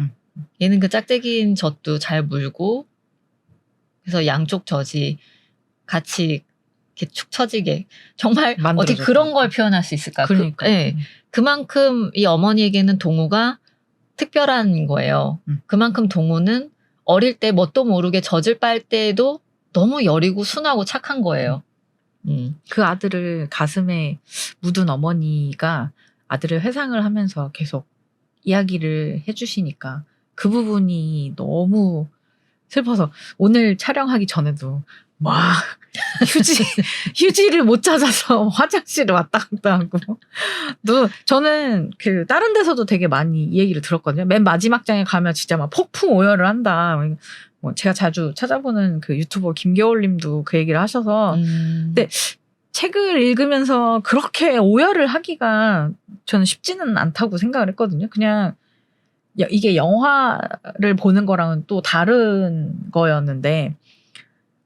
얘는 그 짝짝이인 젖도 잘 물고 그래서 양쪽 젖이 같이 이렇게 축 처지게 정말 어떻게 그런 걸 표현할 수 있을까? 그러니까. 그만큼 이 어머니에게는 동호가 특별한 거예요. 그만큼 동호는 어릴 때 뭣도 모르게 젖을 빨 때에도 너무 여리고 순하고 착한 거예요. 그 아들을 가슴에 묻은 어머니가 아들을 회상을 하면서 계속 이야기를 해주시니까 그 부분이 너무 슬퍼서 오늘 촬영하기 전에도 막 휴지를 못 찾아서 화장실을 왔다 갔다 하고 저는 그 다른 데서도 되게 많이 이 얘기를 들었거든요. 맨 마지막 장에 가면 진짜 막 폭풍 오열을 한다. 뭐 제가 자주 찾아보는 그 유튜버 김겨울님도 그 얘기를 하셔서 근데 책을 읽으면서 그렇게 오열을 하기가 저는 쉽지는 않다고 생각을 했거든요. 그냥 이게 영화를 보는 거랑은 또 다른 거였는데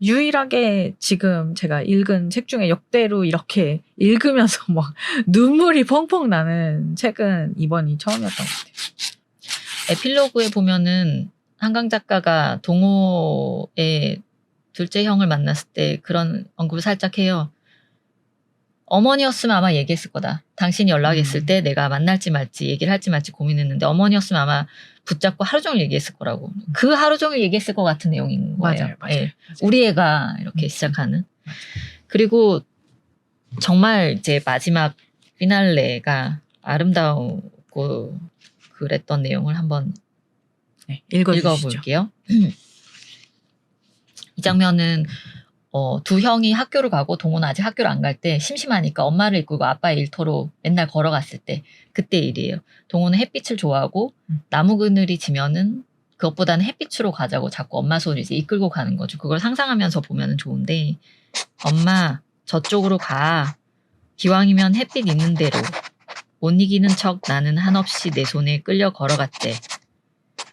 유일하게 지금 제가 읽은 책 중에 역대로 이렇게 읽으면서 막 눈물이 펑펑 나는 책은 이번이 처음이었던 것 같아요. 에필로그에 보면은 한강 작가가 동호의 둘째 형을 만났을 때 그런 언급을 살짝 해요. 어머니였으면 아마 얘기했을 거다. 당신이 연락했을 때 내가 만날지 말지 얘기를 할지 말지 고민했는데 어머니였으면 아마 붙잡고 하루 종일 얘기했을 거라고. 그 하루 종일 얘기했을 것 같은 내용인 거예요. 맞아요. 예. 우리 애가 이렇게 시작하는. 그리고 정말 이제 마지막 피날레가 아름다우고 그랬던 내용을 한번 읽어볼게요. 이 장면은 두 형이 학교를 가고 동호는 아직 학교를 안 갈 때 심심하니까 엄마를 이끌고 아빠의 일터로 맨날 걸어갔을 때 그때 일이에요. 동호는 햇빛을 좋아하고 나무 그늘이 지면은 그것보다는 햇빛으로 가자고 자꾸 엄마 손을 이제 이끌고 가는 거죠. 그걸 상상하면서 보면 좋은데 엄마 저쪽으로 가. 기왕이면 햇빛 있는 대로. 못 이기는 척 나는 한없이 내 손에 끌려 걸어갔대.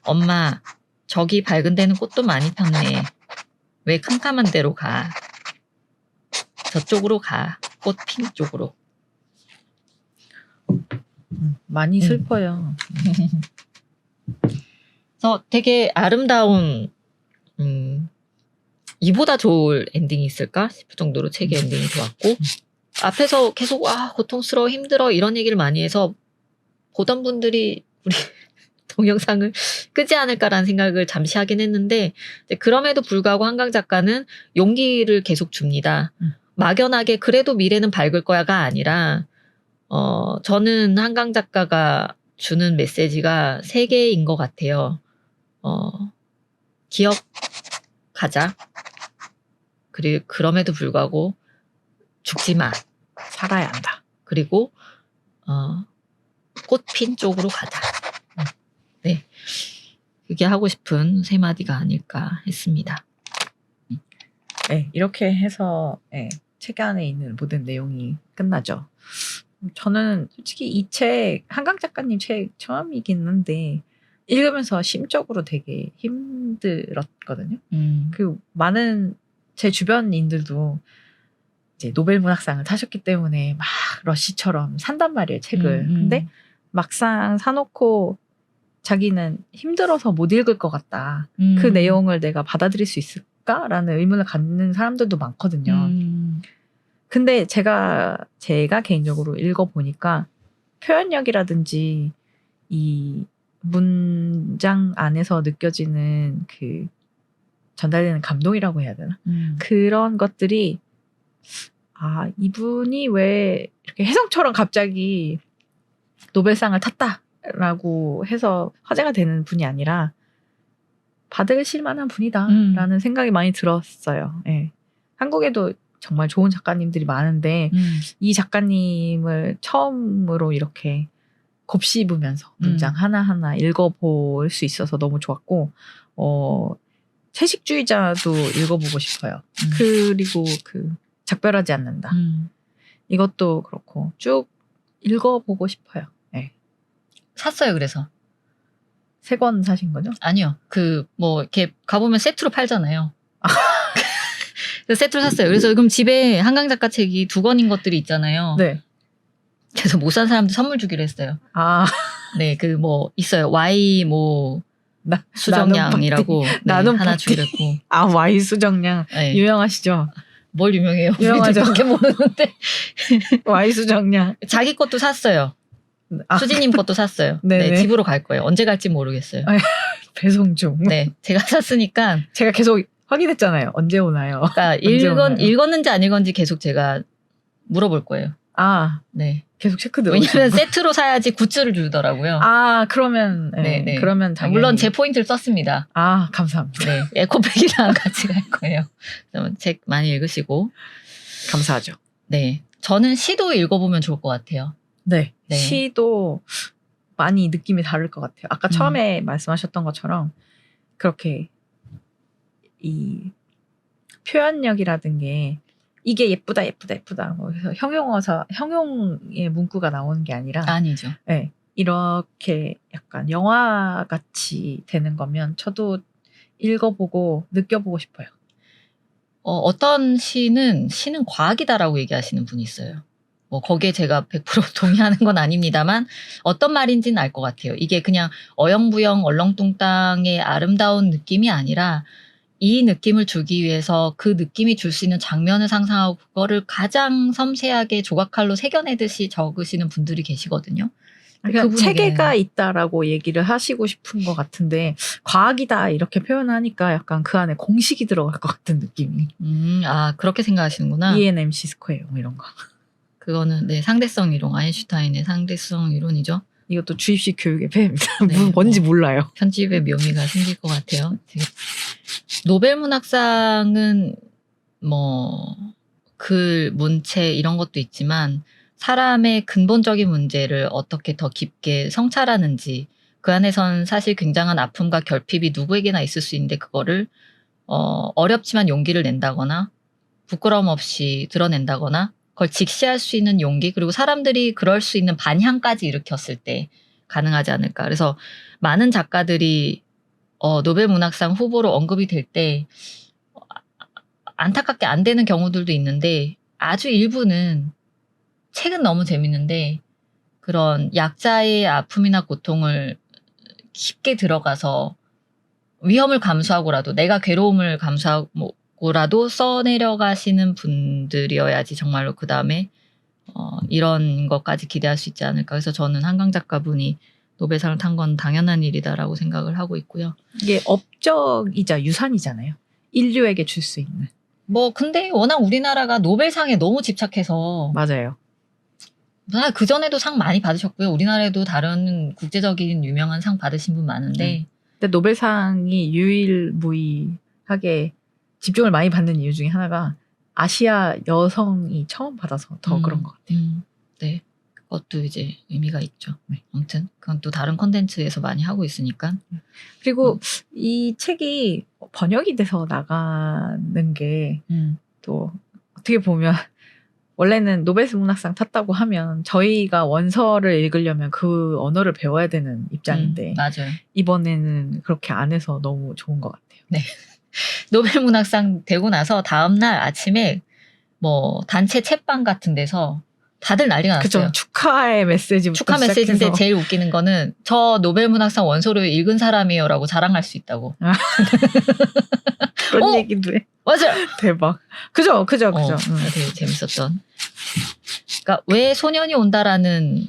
엄마 저기 밝은 데는 꽃도 많이 폈네. 왜 캄캄한 데로 가? 저쪽으로 가. 꽃 핀 쪽으로. 많이 슬퍼요. 그래서 되게 아름다운 이보다 좋을 엔딩이 있을까 싶을 정도로 책의 엔딩이 좋았고 앞에서 계속 와 고통스러워 힘들어 이런 얘기를 많이 해서 보던 분들이 우리 동영상을 끄지 않을까라는 생각을 잠시 하긴 했는데 그럼에도 불구하고 한강 작가는 용기를 계속 줍니다. 막연하게 그래도 미래는 밝을 거야가 아니라 저는 한강 작가가 주는 메시지가 3개인 것 같아요. 기억하자. 그럼에도 불구하고 죽지 마. 살아야 한다. 그리고 꽃핀 쪽으로 가자. 네, 그게 하고 싶은 세 마디가 아닐까 했습니다. 네, 이렇게 해서 네, 책 안에 있는 모든 내용이 끝나죠. 저는 솔직히 이 책, 한강 작가님 책 처음이긴 한데 읽으면서 심적으로 되게 힘들었거든요. 그 많은 제 주변인들도 이제 노벨 문학상을 타셨기 때문에 막 러시처럼 산단 말이에요, 책을. 근데 막상 사놓고 자기는 힘들어서 못 읽을 것 같다. 그 내용을 내가 받아들일 수 있을까라는 의문을 갖는 사람들도 많거든요. 근데 제가 개인적으로 읽어보니까 표현력이라든지 이 문장 안에서 느껴지는 그 전달되는 감동이라고 해야 되나? 그런 것들이 이분이 왜 이렇게 혜성처럼 갑자기 노벨상을 탔다라고 해서 화제가 되는 분이 아니라 받으실 만한 분이다라는 생각이 많이 들었어요. 예. 한국에도 정말 좋은 작가님들이 많은데 이 작가님을 처음으로 이렇게 곱씹으면서 문장 하나하나 읽어볼 수 있어서 너무 좋았고 채식주의자도 읽어보고 싶어요. 그리고 그 작별하지 않는다. 이것도 그렇고 쭉 읽어보고 싶어요. 네. 샀어요. 그래서 3권 사신 거죠? 아니요. 이렇게 가보면 세트로 팔잖아요. 그래서 세트로 샀어요. 그래서 지금 집에 한강 작가 책이 2권인 것들이 있잖아요. 네. 그래서 못 산 사람들 선물 주기로 했어요. 네, 있어요. Y 수정량이라고 나눔 하나 파티. 주기로 했고. Y 수정량 네. 유명하시죠? 뭘 유명해요? 유명하죠. 우리들밖에 모르는데. Y 수정량. 자기 것도 샀어요. 수지님 것도 샀어요. 네, 집으로 갈 거예요. 언제 갈지 모르겠어요. 배송 중. 네, 제가 샀으니까. 제가 계속 확인했잖아요. 언제 오나요? 그러니까 읽었는지 안 읽었는지 계속 제가 물어볼 거예요. 네. 계속 체크 들어오시고. 왜냐면 세트로 사야지 굿즈를 주더라고요. 그러면 네. 그러면 당연히. 물론 제 포인트를 썼습니다. 감사합니다. 네, 에코백이랑 같이 갈 거예요. 책 많이 읽으시고. 감사하죠. 네, 저는 시도 읽어보면 좋을 것 같아요. 네. 시도 많이 느낌이 다를 것 같아요. 아까 처음에 말씀하셨던 것처럼 그렇게 이 표현력이라든 게 이게 예쁘다 뭐 해서 형용의 문구가 나오는 게 아니라 아니죠. 네, 이렇게 약간 영화같이 되는 거면 저도 읽어보고 느껴보고 싶어요. 어떤 시는 과학이다라고 얘기하시는 분이 있어요. 거기에 제가 100% 동의하는 건 아닙니다만 어떤 말인지는 알 것 같아요. 이게 그냥 어영부영 얼렁뚱땅의 아름다운 느낌이 아니라 이 느낌을 주기 위해서 그 느낌이 줄 수 있는 장면을 상상하고 그거를 가장 섬세하게 조각칼로 새겨내듯이 적으시는 분들이 계시거든요. 그러니까 체계가 있다라고 얘기를 하시고 싶은 것 같은데 과학이다 이렇게 표현하니까 약간 그 안에 공식이 들어갈 것 같은 느낌이. 그렇게 생각하시는구나. ENMC 스퀘어 뭐 이런 거. 그거는 상대성 이론, 아인슈타인의 상대성 이론이죠. 이것도 주입식 교육의 폐해입니다. 뭔지 몰라요. 편집의 묘미가 생길 것 같아요. 노벨 문학상은 글, 문체 이런 것도 있지만 사람의 근본적인 문제를 어떻게 더 깊게 성찰하는지 그 안에선 사실 굉장한 아픔과 결핍이 누구에게나 있을 수 있는데 그거를 어렵지만 용기를 낸다거나 부끄러움 없이 드러낸다거나 그걸 직시할 수 있는 용기 그리고 사람들이 그럴 수 있는 반향까지 일으켰을 때 가능하지 않을까. 그래서 많은 작가들이 노벨 문학상 후보로 언급이 될 때 안타깝게 안 되는 경우들도 있는데 아주 일부는 책은 너무 재밌는데 그런 약자의 아픔이나 고통을 깊게 들어가서 위험을 감수하고라도 내가 괴로움을 감수하고라도 써내려가시는 분들이어야지 정말로 그 다음에 이런 것까지 기대할 수 있지 않을까. 그래서 저는 한강 작가분이 노벨상을 탄 건 당연한 일이다라고 생각을 하고 있고요. 이게 업적이자 유산이잖아요. 인류에게 줄 수 있는. 근데 워낙 우리나라가 노벨상에 너무 집착해서. 맞아요. 그전에도 상 많이 받으셨고요. 우리나라에도 다른 국제적인 유명한 상 받으신 분 많은데. 근데 노벨상이 유일무이하게 집중을 많이 받는 이유 중에 하나가 아시아 여성이 처음 받아서 더 그런 것 같아요. 네. 그것도 이제 의미가 있죠. 네. 아무튼 그건 또 다른 콘텐츠에서 많이 하고 있으니까. 그리고 이 책이 번역이 돼서 나가는 게 또 어떻게 보면 원래는 노벨스 문학상 탔다고 하면 저희가 원서를 읽으려면 그 언어를 배워야 되는 입장인데 맞아요. 이번에는 그렇게 안 해서 너무 좋은 것 같아요. 네. 노벨 문학상 되고 나서 다음날 아침에 뭐 단체 채방 같은 데서 다들 난리가 났어요. 그죠. 축하의 메시지부터 축하 메시지인데 시작해서. 제일 웃기는 거는 저 노벨 문학상 원서를 읽은 사람이에요라고 자랑할 수 있다고. 그런 얘기도 해. 맞아요. 대박. 그죠. 되게 재밌었던. 그러니까 왜 소년이 온다라는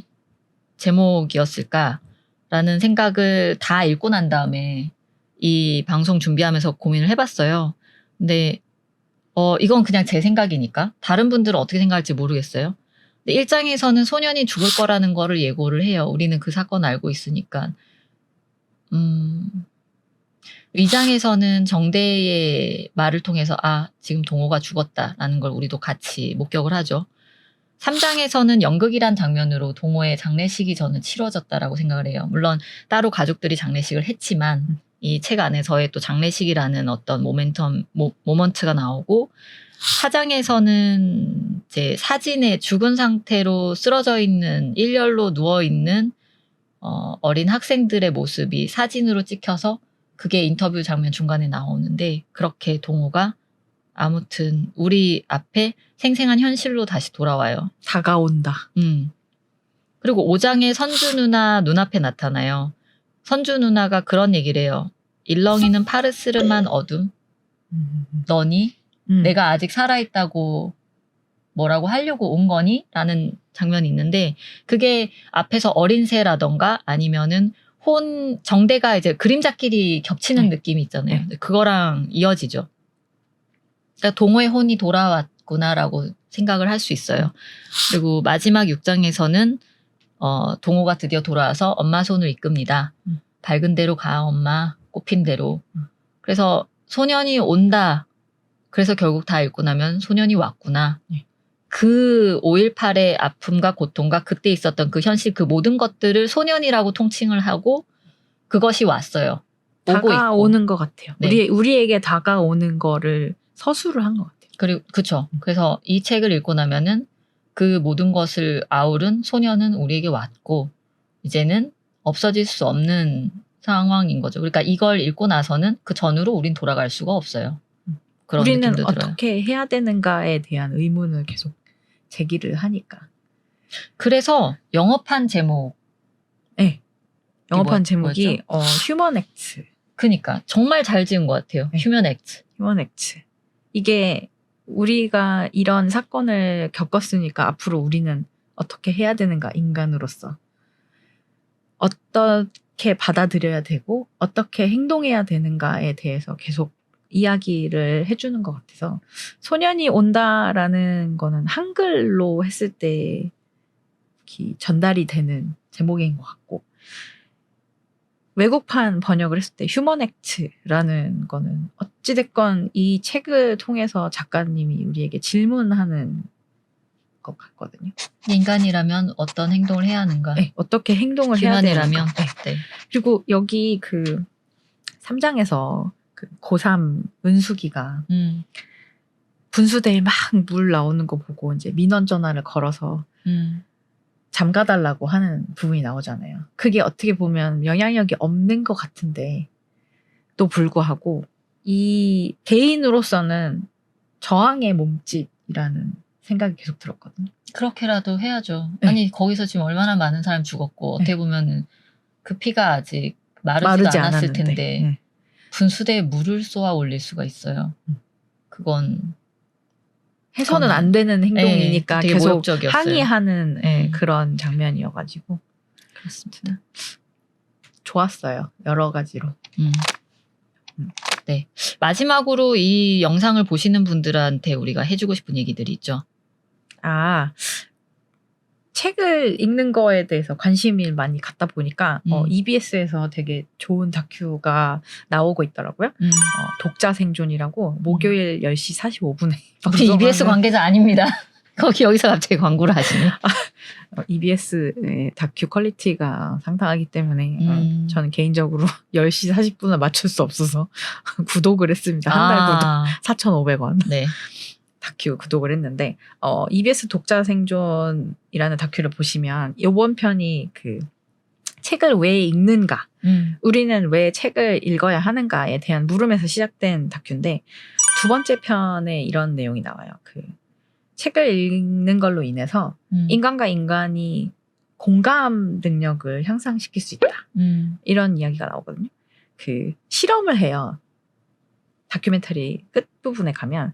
제목이었을까라는 생각을 다 읽고 난 다음에 이 방송 준비하면서 고민을 해봤어요. 근데 이건 그냥 제 생각이니까 다른 분들은 어떻게 생각할지 모르겠어요. 근데 1장에서는 소년이 죽을 거라는 거를 예고를 해요. 우리는 그 사건을 알고 있으니까. 2장에서는 정대의 말을 통해서 지금 동호가 죽었다라는 걸 우리도 같이 목격을 하죠. 3장에서는 연극이란 장면으로 동호의 장례식이 저는 치러졌다라고 생각을 해요. 물론 따로 가족들이 장례식을 했지만 이 책 안에서의 또 장례식이라는 어떤 모먼트가 나오고 4장에서는 이제 사진에 죽은 상태로 쓰러져 있는 일렬로 누워 있는 어린 학생들의 모습이 사진으로 찍혀서 그게 인터뷰 장면 중간에 나오는데 그렇게 동호가 아무튼 우리 앞에 생생한 현실로 다시 돌아와요. 다가온다. 그리고 5장에 선주 누나 눈앞에 나타나요. 선주 누나가 그런 얘기를 해요. 일렁이는 파르스름한 어둠. 너니? 내가 아직 살아있다고 뭐라고 하려고 온 거니? 라는 장면이 있는데 그게 앞에서 어린 새라던가 아니면은 정대가 이제 그림자끼리 겹치는 느낌이 있잖아요. 그거랑 이어지죠. 그러니까 동호의 혼이 돌아왔구나라고 생각을 할 수 있어요. 그리고 마지막 6장에서는 동호가 드디어 돌아와서 엄마 손을 이끕니다. 밝은 대로 가 엄마 꽃핀 대로. 그래서 소년이 온다. 그래서 결국 다 읽고 나면 소년이 왔구나. 그 5.18의 아픔과 고통과 그때 있었던 그 현실 그 모든 것들을 소년이라고 통칭을 하고 그것이 왔어요. 다가오는 것 같아요. 네. 우리에게 다가오는 거를 서술을 한 것 같아요. 그쵸. 그래서 이 책을 읽고 나면은 그 모든 것을 아우른 소년은 우리에게 왔고 이제는 없어질 수 없는 상황인 거죠. 그러니까 이걸 읽고 나서는 그 전으로 우린 돌아갈 수가 없어요. 그런 우리는 느낌도 들어요. 어떻게 해야 되는가에 대한 의문을 계속 제기를 하니까. 그래서 영어판 제목. 네. 영어판 뭐였죠? 제목이 휴먼 액트. 그러니까 정말 잘 지은 것 같아요. 네. 휴먼 액트. 휴먼 액트. 이게 우리가 이런 사건을 겪었으니까 앞으로 우리는 어떻게 해야 되는가 인간으로서. 어떻게 받아들여야 되고 어떻게 행동해야 되는가에 대해서 계속 이야기를 해주는 것 같아서 소년이 온다라는 거는 한글로 했을 때 전달이 되는 제목인 것 같고 외국판 번역을 했을 때 휴먼 액트라는 거는 어찌됐건 이 책을 통해서 작가님이 우리에게 질문하는 것 같거든요. 인간이라면 어떤 행동을 해야 하는가? 네, 어떻게 행동을 해야 되는가? 휴먼이라면. 네. 그리고 여기 3장에서 고3 은숙이가 분수대에 막 물 나오는 거 보고 이제 민원 전화를 걸어서 잠가달라고 하는 부분이 나오잖아요. 그게 어떻게 보면 영향력이 없는 것 같은데 또 불구하고 이 대인으로서는 저항의 몸짓이라는 생각이 계속 들었거든요. 그렇게라도 해야죠. 네. 아니 거기서 지금 얼마나 많은 사람 죽었고 어떻게 보면은 그 피가 아직 마르지도 마르지 않았을 않았는데. 텐데 분수대에 물을 쏘아 올릴 수가 있어요. 그건 해서는 안 되는 행동이니까 되게 계속 모욕적이었어요. 항의하는 그런 장면이어가지고 그렇습니다. 좋았어요. 여러 가지로. 네. 마지막으로 이 영상을 보시는 분들한테 우리가 해주고 싶은 얘기들이 있죠. 책을 읽는 거에 대해서 관심을 많이 갖다 보니까 음. EBS에서 되게 좋은 다큐가 나오고 있더라고요. 독자 생존이라고 목요일 10시 45분에 우리 EBS 관계자 아닙니다. 거기 여기서 갑자기 광고를 하시네. EBS의 다큐 퀄리티가 상당하기 때문에 저는 개인적으로 10시 40분을 맞출 수 없어서 구독을 했습니다. 한 달 구독 4,500원. 네. 다큐 구독을 했는데 EBS 독자 생존이라는 다큐를 보시면 이번 편이 그 책을 왜 읽는가, 우리는 왜 책을 읽어야 하는가에 대한 물음에서 시작된 다큐인데 두 번째 편에 이런 내용이 나와요. 그 책을 읽는 걸로 인해서 인간과 인간이 공감 능력을 향상시킬 수 있다. 이런 이야기가 나오거든요. 그 실험을 해요. 다큐멘터리 끝부분에 가면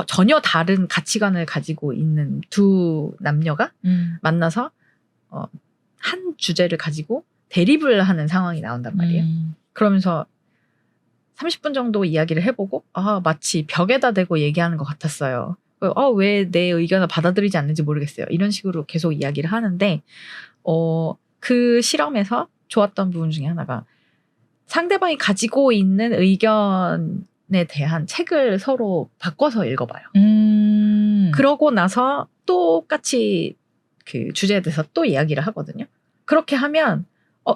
전혀 다른 가치관을 가지고 있는 두 남녀가 만나서 한 주제를 가지고 대립을 하는 상황이 나온단 말이에요. 그러면서 30분 정도 이야기를 해보고 마치 벽에다 대고 얘기하는 것 같았어요. 왜 내 의견을 받아들이지 않는지 모르겠어요. 이런 식으로 계속 이야기를 하는데 그 실험에서 좋았던 부분 중에 하나가 상대방이 가지고 있는 의견에 대한 책을 서로 바꿔서 읽어봐요. 그러고 나서 똑같이 그 주제에 대해서 또 이야기를 하거든요. 그렇게 하면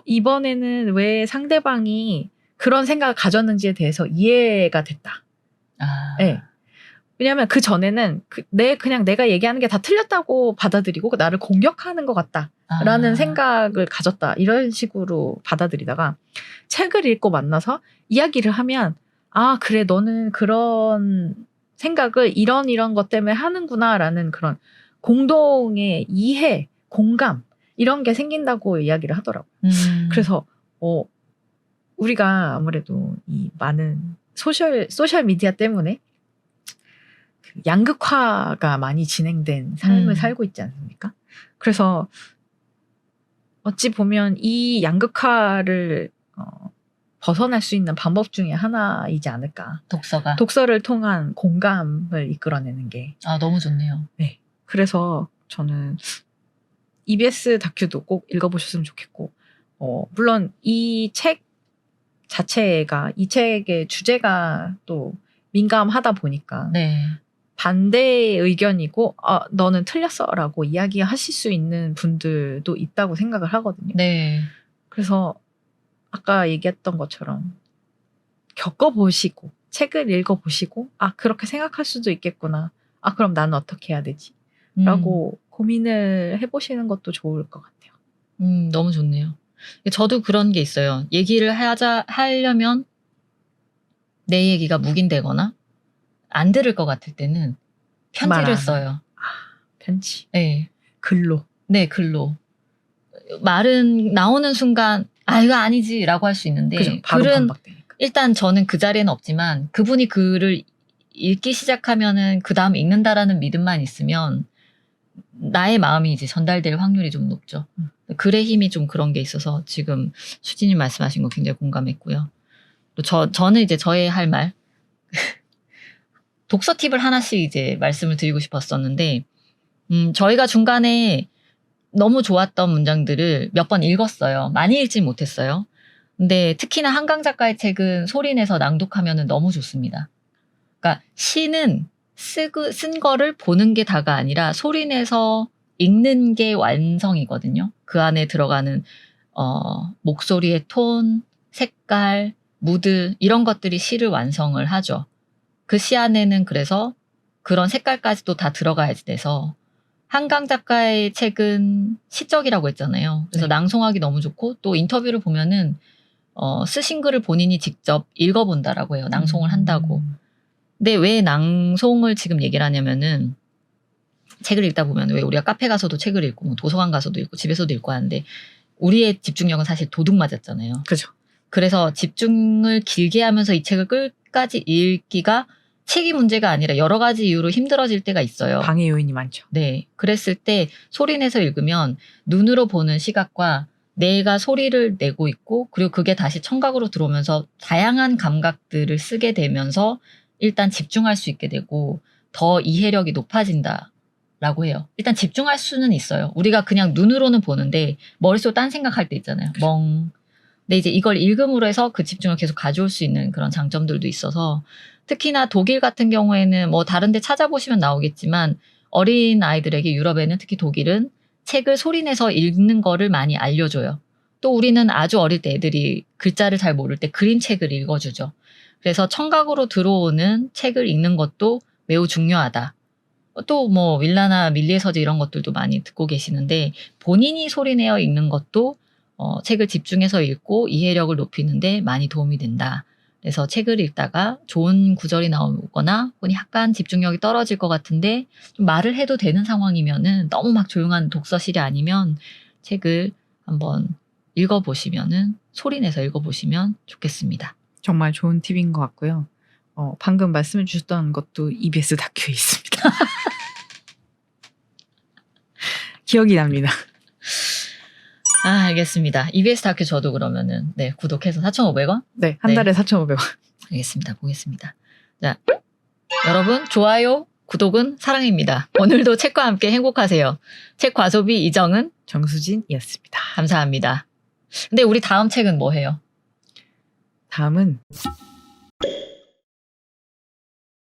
이번에는 왜 상대방이 그런 생각을 가졌는지에 대해서 이해가 됐다. 네. 왜냐하면 그 전에는 그냥 내가 얘기하는 게 다 틀렸다고 받아들이고 나를 공격하는 것 같다라는 생각을 가졌다. 이런 식으로 받아들이다가 책을 읽고 만나서 이야기를 하면 그래 너는 그런 생각을 이런 것 때문에 하는구나라는 그런 공동의 이해, 공감 이런 게 생긴다고 이야기를 하더라고요. 그래서 우리가 아무래도 이 많은 소셜 미디어 때문에 양극화가 많이 진행된 삶을 살고 있지 않습니까? 그래서 어찌 보면 이 양극화를 벗어날 수 있는 방법 중에 하나이지 않을까. 독서를 통한 공감을 이끌어내는 게. 너무 좋네요. 네. 그래서 저는 EBS 다큐도 꼭 읽어보셨으면 좋겠고, 물론 이 책 자체가, 이 책의 주제가 또 민감하다 보니까 네. 반대의 의견이고 너는 틀렸어라고 이야기하실 수 있는 분들도 있다고 생각을 하거든요. 네. 그래서 아까 얘기했던 것처럼 겪어보시고 책을 읽어보시고 그렇게 생각할 수도 있겠구나. 그럼 나는 어떻게 해야 되지? 라고 고민을 해보시는 것도 좋을 것 같아요. 너무 좋네요. 저도 그런 게 있어요. 얘기를 하려면 내 얘기가 묵인되거나 안 들을 것 같을 때는 편지를 써요. 편지? 네. 글로? 네, 글로. 말은 나오는 순간 이거 아니지 라고 할 수 있는데 그죠, 바로 글은 반박되니까. 일단 저는 그 자리에는 없지만 그분이 글을 읽기 시작하면은 그 다음 읽는다라는 믿음만 있으면 나의 마음이 이제 전달될 확률이 좀 높죠. 글의 힘이 좀 그런 게 있어서 지금 수진님 말씀하신 거 굉장히 공감했고요. 또 저는 이제 저의 할 말 독서 팁을 하나씩 이제 말씀을 드리고 싶었었는데 저희가 중간에 너무 좋았던 문장들을 몇 번 읽었어요. 많이 읽진 못했어요. 근데 특히나 한강 작가의 책은 소리내서 낭독하면 너무 좋습니다. 그러니까 시는 쓴 거를 보는 게 다가 아니라 소리내서 읽는 게 완성이거든요. 그 안에 들어가는 목소리의 톤, 색깔, 무드 이런 것들이 시를 완성을 하죠. 그 시 안에는 그래서 그런 색깔까지도 다 들어가야 돼서 한강 작가의 책은 시적이라고 했잖아요. 그래서 낭송하기 너무 좋고 또 인터뷰를 보면은 쓰신 글을 본인이 직접 읽어본다라고 해요. 낭송을 한다고. 근데 왜 낭송을 지금 얘기를 하냐면은 책을 읽다 보면 왜 우리가 카페 가서도 책을 읽고 뭐 도서관 가서도 읽고 집에서도 읽고 하는데 우리의 집중력은 사실 도둑 맞았잖아요. 그죠. 그래서 집중을 길게 하면서 이 책을 끝까지 읽기가 책이 문제가 아니라 여러 가지 이유로 힘들어질 때가 있어요. 방해 요인이 많죠. 네. 그랬을 때 소리내서 읽으면 눈으로 보는 시각과 내가 소리를 내고 있고 그리고 그게 다시 청각으로 들어오면서 다양한 감각들을 쓰게 되면서 일단 집중할 수 있게 되고 더 이해력이 높아진다. 라고 해요. 일단 집중할 수는 있어요. 우리가 그냥 눈으로는 보는데 머릿속으로 딴 생각할 때 있잖아요. 멍. 근데 이제 이걸 읽음으로 해서 그 집중을 계속 가져올 수 있는 그런 장점들도 있어서 특히나 독일 같은 경우에는 뭐 다른 데 찾아보시면 나오겠지만 어린 아이들에게 유럽에는 특히 독일은 책을 소리내서 읽는 거를 많이 알려줘요. 또 우리는 아주 어릴 때 애들이 글자를 잘 모를 때 그림책을 읽어주죠. 그래서 청각으로 들어오는 책을 읽는 것도 매우 중요하다. 또 뭐 윌라나 밀리의 서재 이런 것들도 많이 듣고 계시는데 본인이 소리내어 읽는 것도 책을 집중해서 읽고 이해력을 높이는데 많이 도움이 된다. 그래서 책을 읽다가 좋은 구절이 나오거나 혹은 약간 집중력이 떨어질 것 같은데 좀 말을 해도 되는 상황이면은 너무 막 조용한 독서실이 아니면 책을 한번 읽어보시면은 소리내서 읽어보시면 좋겠습니다. 정말 좋은 팁인 것 같고요. 방금 말씀해 주셨던 것도 EBS 다큐에 있습니다. 기억이 납니다. 알겠습니다. EBS 다큐 저도 그러면은 네 구독해서 4,500원? 네, 한 네. 달에 4,500원. 알겠습니다. 보겠습니다. 자, 여러분 좋아요, 구독은 사랑입니다. 오늘도 책과 함께 행복하세요. 책 과소비 이정은 정수진이었습니다. 감사합니다. 근데 우리 다음 책은 뭐 해요? 다음은